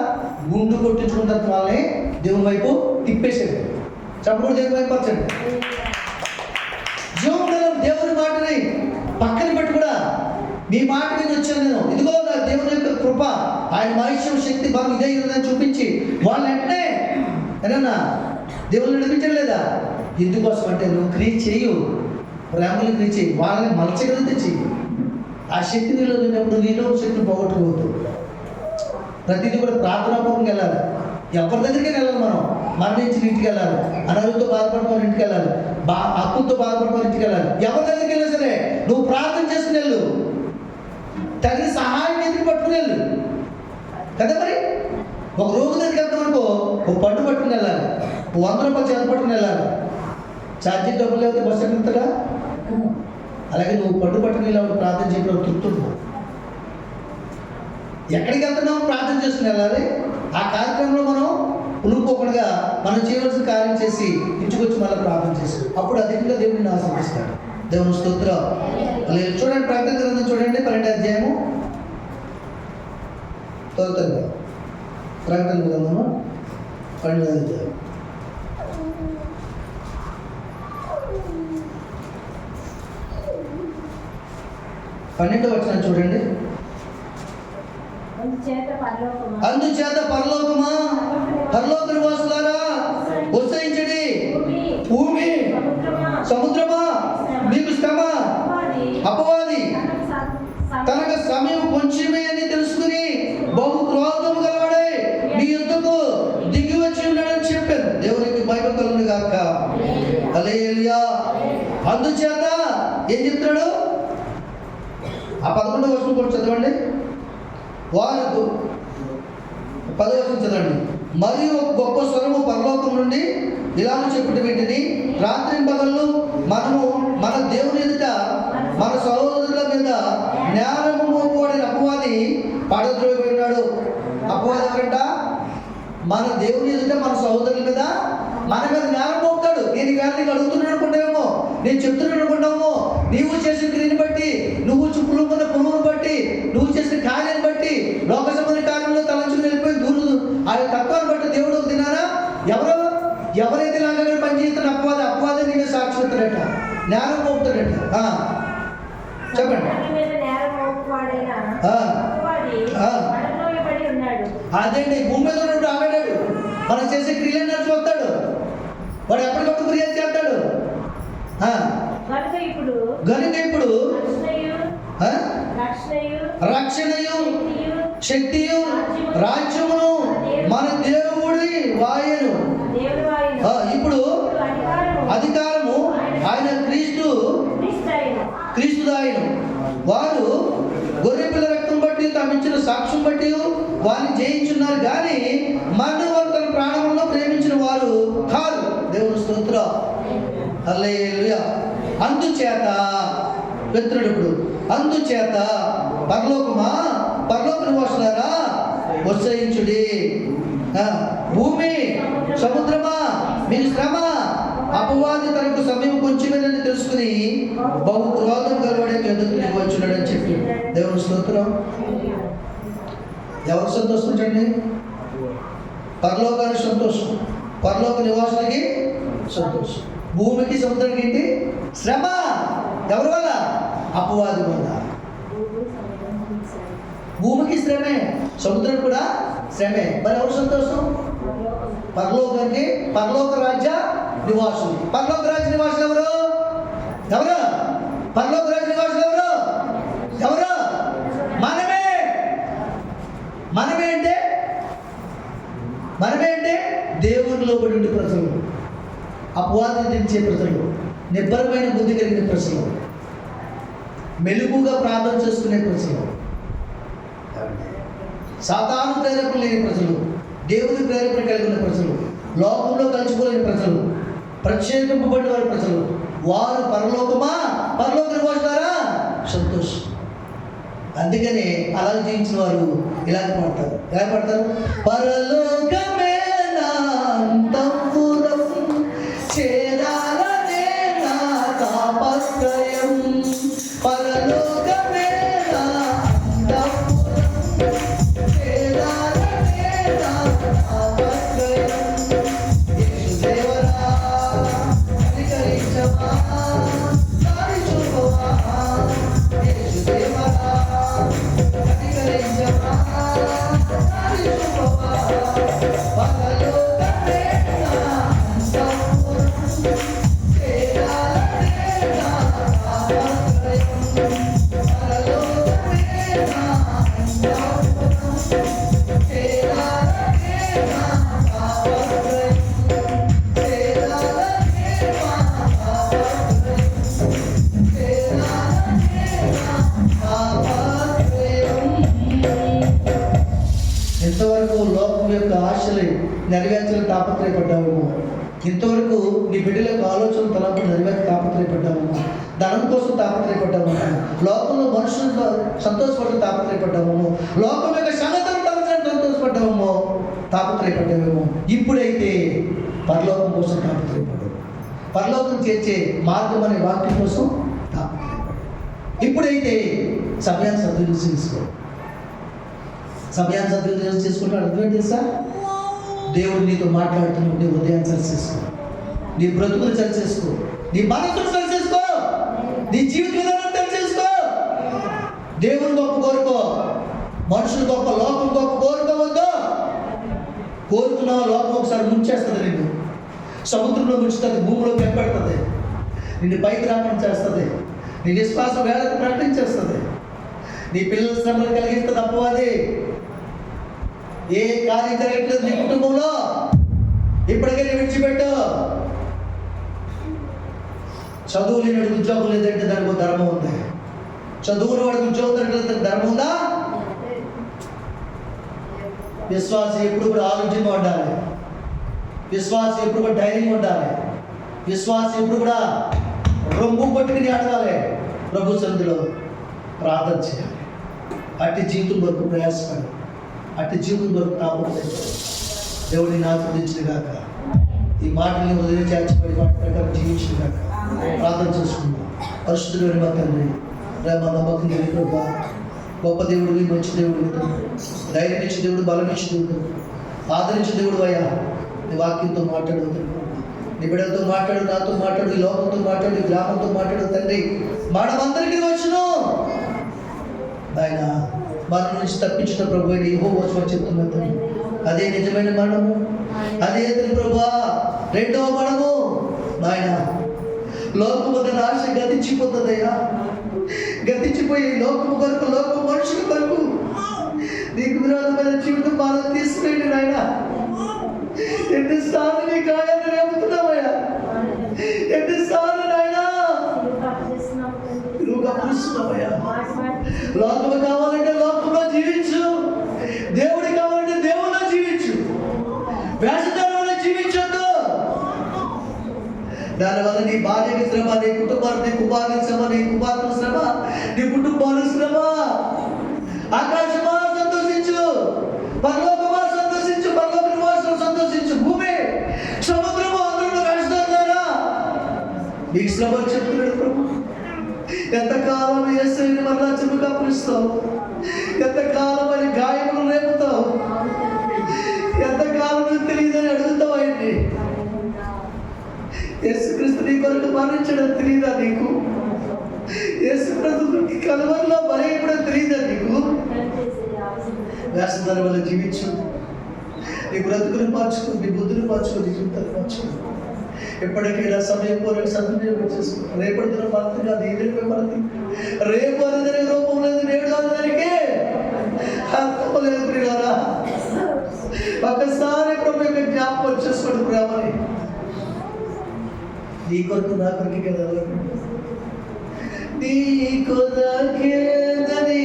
గుండు కొట్టించుకున్న తర్వాత వాళ్ళని దేవుని వైపు తిప్పేశాడు. చప్పుడు దేవుని వైపు వచ్చాడు. జీవనం దేవుని మాటని పక్కన పెట్టి కూడా మీ మాట మీద వచ్చాను నేను, ఇదిగో నా దేవుని యొక్క కృప, ఆయన మహిషం శక్తి బలం ఇదే ఉందని చూపించి వాళ్ళు వెంటనే ఏదన్నా దేవుని నడిపించడం లేదా? ఎందుకోసం అంటే నువ్వు క్రియ చేయు, ప్రేమలు క్రియ చేయి, వాళ్ళని మలచగలిగితే చెయ్యి. ఆ శక్తి నీలో లేనప్పుడు నీలో శక్తిని పోగొట్టుకోవద్దు. ప్రతిదీ కూడా ప్రార్థనాపూర్వకంగా వెళ్ళాలి. ఎవరి దగ్గరికి వెళ్ళాలి? మనం మరణించిన ఇంటికి వెళ్ళాలి, అనారోగ్యంతో బాధపడుతున్న ఇంటికి వెళ్ళాలి, అప్పులతో బాధపడుతున్న ఇంటికి వెళ్ళాలి. ఎవరి దగ్గరికి వెళ్ళినా సరే నువ్వు ప్రార్థన చేసుకుని వెళ్ళు, తగిన సహాయం ఎదురు పట్టుకుని వెళ్ళు కదా. మరి ఒక రోగి దగ్గరికి వెళ్తాం అనుకో, ఒక పట్టు పట్టుకుని వెళ్ళాలి, 100 రూపాయలు చేత పట్టుకుని వెళ్ళాలి. ఛార్జీ డబ్బులు లేకపోతే బస్సు ఎక్కుతాడా? అలాగే నువ్వు పట్టు పట్టుకుని వెళ్ళాలి, ప్రార్థన చేయడం తృప్తి ఉంటుంది. ఎక్కడికి వెళ్తున్నావు? ప్రార్థన చేసుకుని వెళ్ళాలి. ఆ కార్యక్రమంలో మనం ఉలుపుకోకుండా మనం చేయవలసిన కార్యం చేసి ఇంటికొచ్చి మళ్ళీ ప్రార్థన చేసి అప్పుడు అధికంగా దేవుడిని ఆశీర్వదిస్తాడు. దేవుని స్తోత్రం. చూడండి, ప్రకటన గ్రంథం చూడండి, 12వ అధ్యాయము. త్వరగా ప్రకటన గ్రంథము 12వ అధ్యాయం. పన్నెండవ వచనం చూడండి. అందుచేత పరలోకమా, పరలోక నివాసులారా ఉత్సహించండి. భూమి సముద్రమా మీకు శ్రమ, అపవాది తనకు సమయం కొంచెమే అని తెలుసుకుని బహు క్రోధము గలవాడే మీ యుద్ధకు దిగి వచ్చి ఉన్నాడని చెప్పాను. దేవునికి మహిమ కలుగును గాక. హల్లెలూయా. అందుచేత ఏం చెప్తున్నాడు? ఆ 11వ వచనం కూడా చదవండి. వారు 10వ వచనం చదవండి. మరియు ఒక గొప్ప స్వరము పరలోకం నుండి ఇలాగ చెప్పిన వీటిని, రాత్రి పగళ్ళు మనము మన దేవుని ఎదుట మన సహోదరుల మీద నేరము మోపబడిన అపవాది పడద్రోయబడినాడు. అపవాది ఎవరంట? మన దేవుని ఎదుట మన సహోదరుల మీద మన మీద నేరం మోపుతాడు. నేను వేళ నీకు అడుగుతున్నాను అనుకుంటావేమో, నేను చెప్తున్నాను అనుకుంటామో, నీవు చేసిన క్రియని బట్టి, నువ్వు చుప్పులుకున్న పురుగును బట్టి, నువ్వు చేసిన కార్యాన్ని బట్టి, లోక సంబంధ కార్యంలో తలంచుకుని వెళ్ళిపోయి దూరు ఆ తత్వాన్ని బట్టి దేవుడు తినారా? ఎవరైతే లాగా పనిచేస్తున్న అపవాది నీవే సాక్షి అవుతాడట, నేరం మోపుతాడట. చెప్పండి. అదేంటి, భూమి మీద ఉన్నప్పుడు ఆగాడాడు, మనం చేసే క్రియలు నడిచిపోతాడు, వాడు ఎప్పటికప్పుడు క్రియలు చేస్తాడు. కనుక ఇప్పుడు రక్షణయు శక్తియు రాజ్యమును మన దేవుడి వాయను. ఇప్పుడు అధికారము ఆయన క్రీస్తుదాయను. వారు గొర్రెపిల్ల రక్తం బట్టి తమించిన సాక్ష్యం బట్టి వారిని జయించున్నారు, కానీ మరణం వారు తన ప్రాణంలో ప్రేమించిన వారు కాదు. దేవుని స్తోత్రం. హల్లెలూయా. అందుచేత పెత్రుడు ఇప్పుడు, అందుచేత పరలోకమా, పరలోక నివాసులారా ఉత్సహించుడి. భూమి సముద్రమా మీకు శ్రమ, అపవాది తనకు సమయం కొంచెమేనని తెలుసుకుని బహు క్రోధం కలవడే ఎదురు వచ్చున్నాడు అని చెప్పి. దేవుని స్తోత్రం. ఎవరు సంతోషించండి? పరలోకానికి సంతోషం, పరలోక నివాసులకి సంతోషం. భూమికి సముద్రానికి ఏంటి? శ్రమ. ఎవరి వల్ల? అపవాది వల్ల. భూమికి శ్రమే, సముద్రం కూడా శ్రమే. మరి ఎవరు సంతోషం? పరలోకానికి, పరలోక రాజ్య నివాసులు. పరలోక రాజ్య నివాసులు ఎవరు? ఎవరు? పరలోక రాజ్య నివాసులు ఎవరు? ఎవరు? మనమే. మనమే అంటే దేవునిలో పడి ఉండే ప్రజలు, అపవాదిని దించే ప్రజలు, నిబ్బరమైన బుద్ధి కలిగిన ప్రజలు, మెలుగుగా ప్రార్థన చేసుకునే ప్రజలు, సాతాను ప్రేరేపణ లేని ప్రజలు, దేవుని ప్రేరేపణ కలిగిన ప్రజలు, లోకంలో కలిసిపోలేని ప్రజలు, ప్రత్యేకింపబడిన వారి ప్రజలు, వారు పరలోకమా, పరలోక నివాసులారా సంతోషం. అందుకనే అలా జీవించిన వారు ఇలాగ పాడతారు. ఎలా పాడతారు? పరలోకమే నా అంతఃపురం, చేరాలనే నా తాపత్రయం. పరలోకమే నా అంతఃపురం, చేరాలనే నా తాపత్రయం. యేసుదేవరా కనికరించవా, దారి చూపవా. యేసుదేవరా కనికరించవా, దారి చూపవా. పరలోకమే నా అంతఃపురం, చేరాలనే నా తాపత్రయం. పరలోకమే నా అంతఃపురం, చేరాలనే నా తాపత్రయం. చేరాలనే నా తాపత్రయం. చేరాలనే నా తాపత్రయం. ఇంతవరకు లోకం యొక్క ఆశలు నెరవేర్చాలని తాపత్రయపడ్డావేమో. ఇంతవరకు నీ బిడ్డల యొక్క ఆలోచన తలంపులు నెరవేర్చి తాపత్రయపడ్డావేమో. ధనం కోసం తాపత్రయపడ్డావేమో. లోకంలో మనుషులతో సంతోషపడుతూ తాపత్రయపడ్డావేమో. లోకం యొక్క సంగతులు తలచని సంతోషపడ్డావేమో, తాపత్రయపడ్డావేమో. ఇప్పుడైతే పరలోకం కోసం తాపత్రయపడ్డావు. పరలోకం చేర్చే మార్గం అనే వాక్యం కోసం తాపత్రయపడ్డావు. ఇప్పుడైతే సమయాన్ని సద్వినియోగం చేసుకో. సమయాన్ని సద్వినియోగం చేసుకుంటే అర్థం తెలుసా? దేవుడు నీతో మాట్లాడుతున్నప్పుడు నీ ఉదయాన్ని సరి చేసుకో, నీ బ్రతుకులు సరి చేసుకో, నీ మనసును సరి చేసుకో, నీ జీవిత విధానం సరి చేసుకో. దేవుని గొప్ప కోరుకో, మనుషులు గొప్ప, లోకం గొప్ప కోరుకోవద్దు. కోరుకున్న లోకం ఒకసారి ముంచేస్తుంది, నిన్ను సముద్రంలో ముంచుతుంది, భూమిలో పెంపెడుతుంది, నిన్ను పైకి రాకుండా చేస్తుంది, నీ విశ్వాసం వేళకు ప్రకటించేస్తుంది, నీ పిల్లల శ్రమలు కలిగిస్తుంది అపవాది. ఏ కార్యం జరగట్లేదు నీ కుటుంబంలో, ఇప్పటికే విడిచిపెట్టు. చదువు లేని వాడికి ఉద్యోగం లేదంటే దానికి ఒక ధర్మం ఉంది. చదువుని వాడికి ఉద్యోగం దొరకలేదు ధర్మం ఉందా? విశ్వాసం ఎప్పుడు కూడా ఆలోచనగా ఉండాలి. విశ్వాసం ఎప్పుడు కూడా ధైర్యంగా ఉండాలి. విశ్వాసం ఎప్పుడు కూడా రొమ్ము పట్టుకుని అడగాలి. ప్రభు సన్నిధిలో ప్రార్థన చేయాలి. అట్టి జీవితం వరకు ప్రయాసపడి, అట్టి జీవితం వరకు తాపత్రయం. దేవుడిని ఆస్వాదించిన గాక, ఈ మాటల్ని వదిలి చేర్చబడి వాటి ప్రకారం జీవించిన గాక. ప్రార్థన చేసుకుందాం. పరిశుద్ధుడైన మా తండ్రి, ప్రేమ నమ్మకం లేని ప్రభా, గొప్ప దేవుడివి, మంచి దేవుడు, ధైర్యం ఇచ్చే దేవుడు, బలం ఇచ్చే దేవుడు, ఆదరించే దేవుడు అయ్యా. నీ వాక్యంతో మాట్లాడు, నీ బిడ్డలతో మాట్లాడు, నాతో మాట్లాడు, ఈ లోకంతో మాట్లాడు, ఈ గ్రామంతో మాట్లాడు తండ్రి. మనమందరికీ వచ్చును ఆయన మరణం నుంచి తప్పించిన ప్రభు అని యెహోవా చెప్తున్నా తండ్రి. అదే నిజమైన మరణము, అదే ప్రభా రెండవ మరణము. నాయన లోకము ఆశ గతించిపోతుందయ్యా. గతించిపోయి లోకము కొరకు, లోకం మనుషుల కొరకు నీకు విరోధమైన జీవితం బాధ తీసుకురండి నాయన. ఎన్నిసార్లు నీ గాయాన్ని రేపుతున్నావయ్యా, ఎన్నిసార్లు నాయన నువ్వు గమనిస్తున్నావయ్యా. లోకము కావాలంటే లోకంలో జీవించు, దేవుడి కావాలంటే దేవుడిలో జీవించు, వేషధారంలో జీవించొద్దు. దానివల్ల నీ భార్యకి శ్రమ, నీ కుటుంబానికి, నీ కుమారుని శ్రమ, నీ కుమార్తె శ్రమ, నీ కుటుంబానికి శ్రమ. ఆకాశమా సంతోషించు, పరలోకమా సంతోషించు, పరలోక నివాసులు సంతోషించు. భూమి, సముద్రము అందరూ వేషధారులారా నీకు శ్రమ చెప్తున్నాడు ప్రభు. ఎంతకాలం యేసుని మరలా చెప్పుగా పిలుస్తావు, ఎంతకాలం అని గాయములు రేపుతావు, ఎంతకాలం తెలియదని అడుగుతావు. ఆయన్ని యేసుక్రీస్తు నీ కొరకు మరణించడం తెలియదా నీకు? యేసుక్రీస్తు నీ కలవరిలో బలైపోవడం తెలియదా నీకు? వేషధార వల్ల జీవించు, నీ బ్రతుకుని మార్చుకో, నీ బుద్ధిని మార్చుకో, నీ జీవితాన్ని మార్చుకో. ఎప్పటికైనా సమయం పోరాడు సద్వినియోగం చేసుకో. రేపటి దిన భర్త కాదు, ఈ దినమే భర్త. రేపు అనేది రూపం లేదు, నేడు అందరికీ అర్థం లేదు. ప్రియులారా, ఒకసారి ప్రభు యొక్క జ్ఞాపకం చేసుకోండి ప్రేమని. నీ కొరకు నా కొరకే కదా, నీ కొరకేదని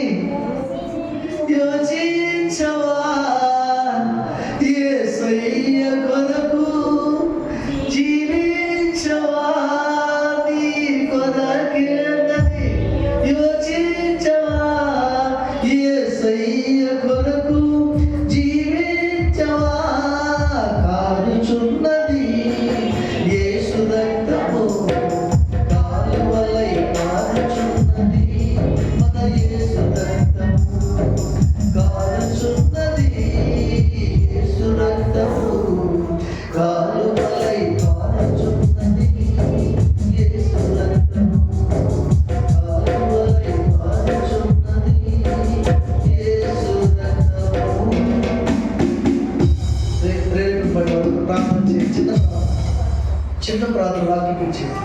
యోచించవా? యేసయ్య కొరకు జీవించవా? నీ కొరకేదని యోచించవా? యేసయ్య కొరకు జీవించవా? కారుచున్నది యేసు రక్తము, కాలువలై కారుచున్నది మన యేసు రక్తము, కారుచున్నది యేసు రక్తము, కాలువలై కారుచున్నది యేసు రక్తము, కాలువలై కారుచున్నది యేసు రక్తము. రేపు ప్రార్థన చేయి, చిన్న ప్రార్థన వాక్యం ఇచ్చేది.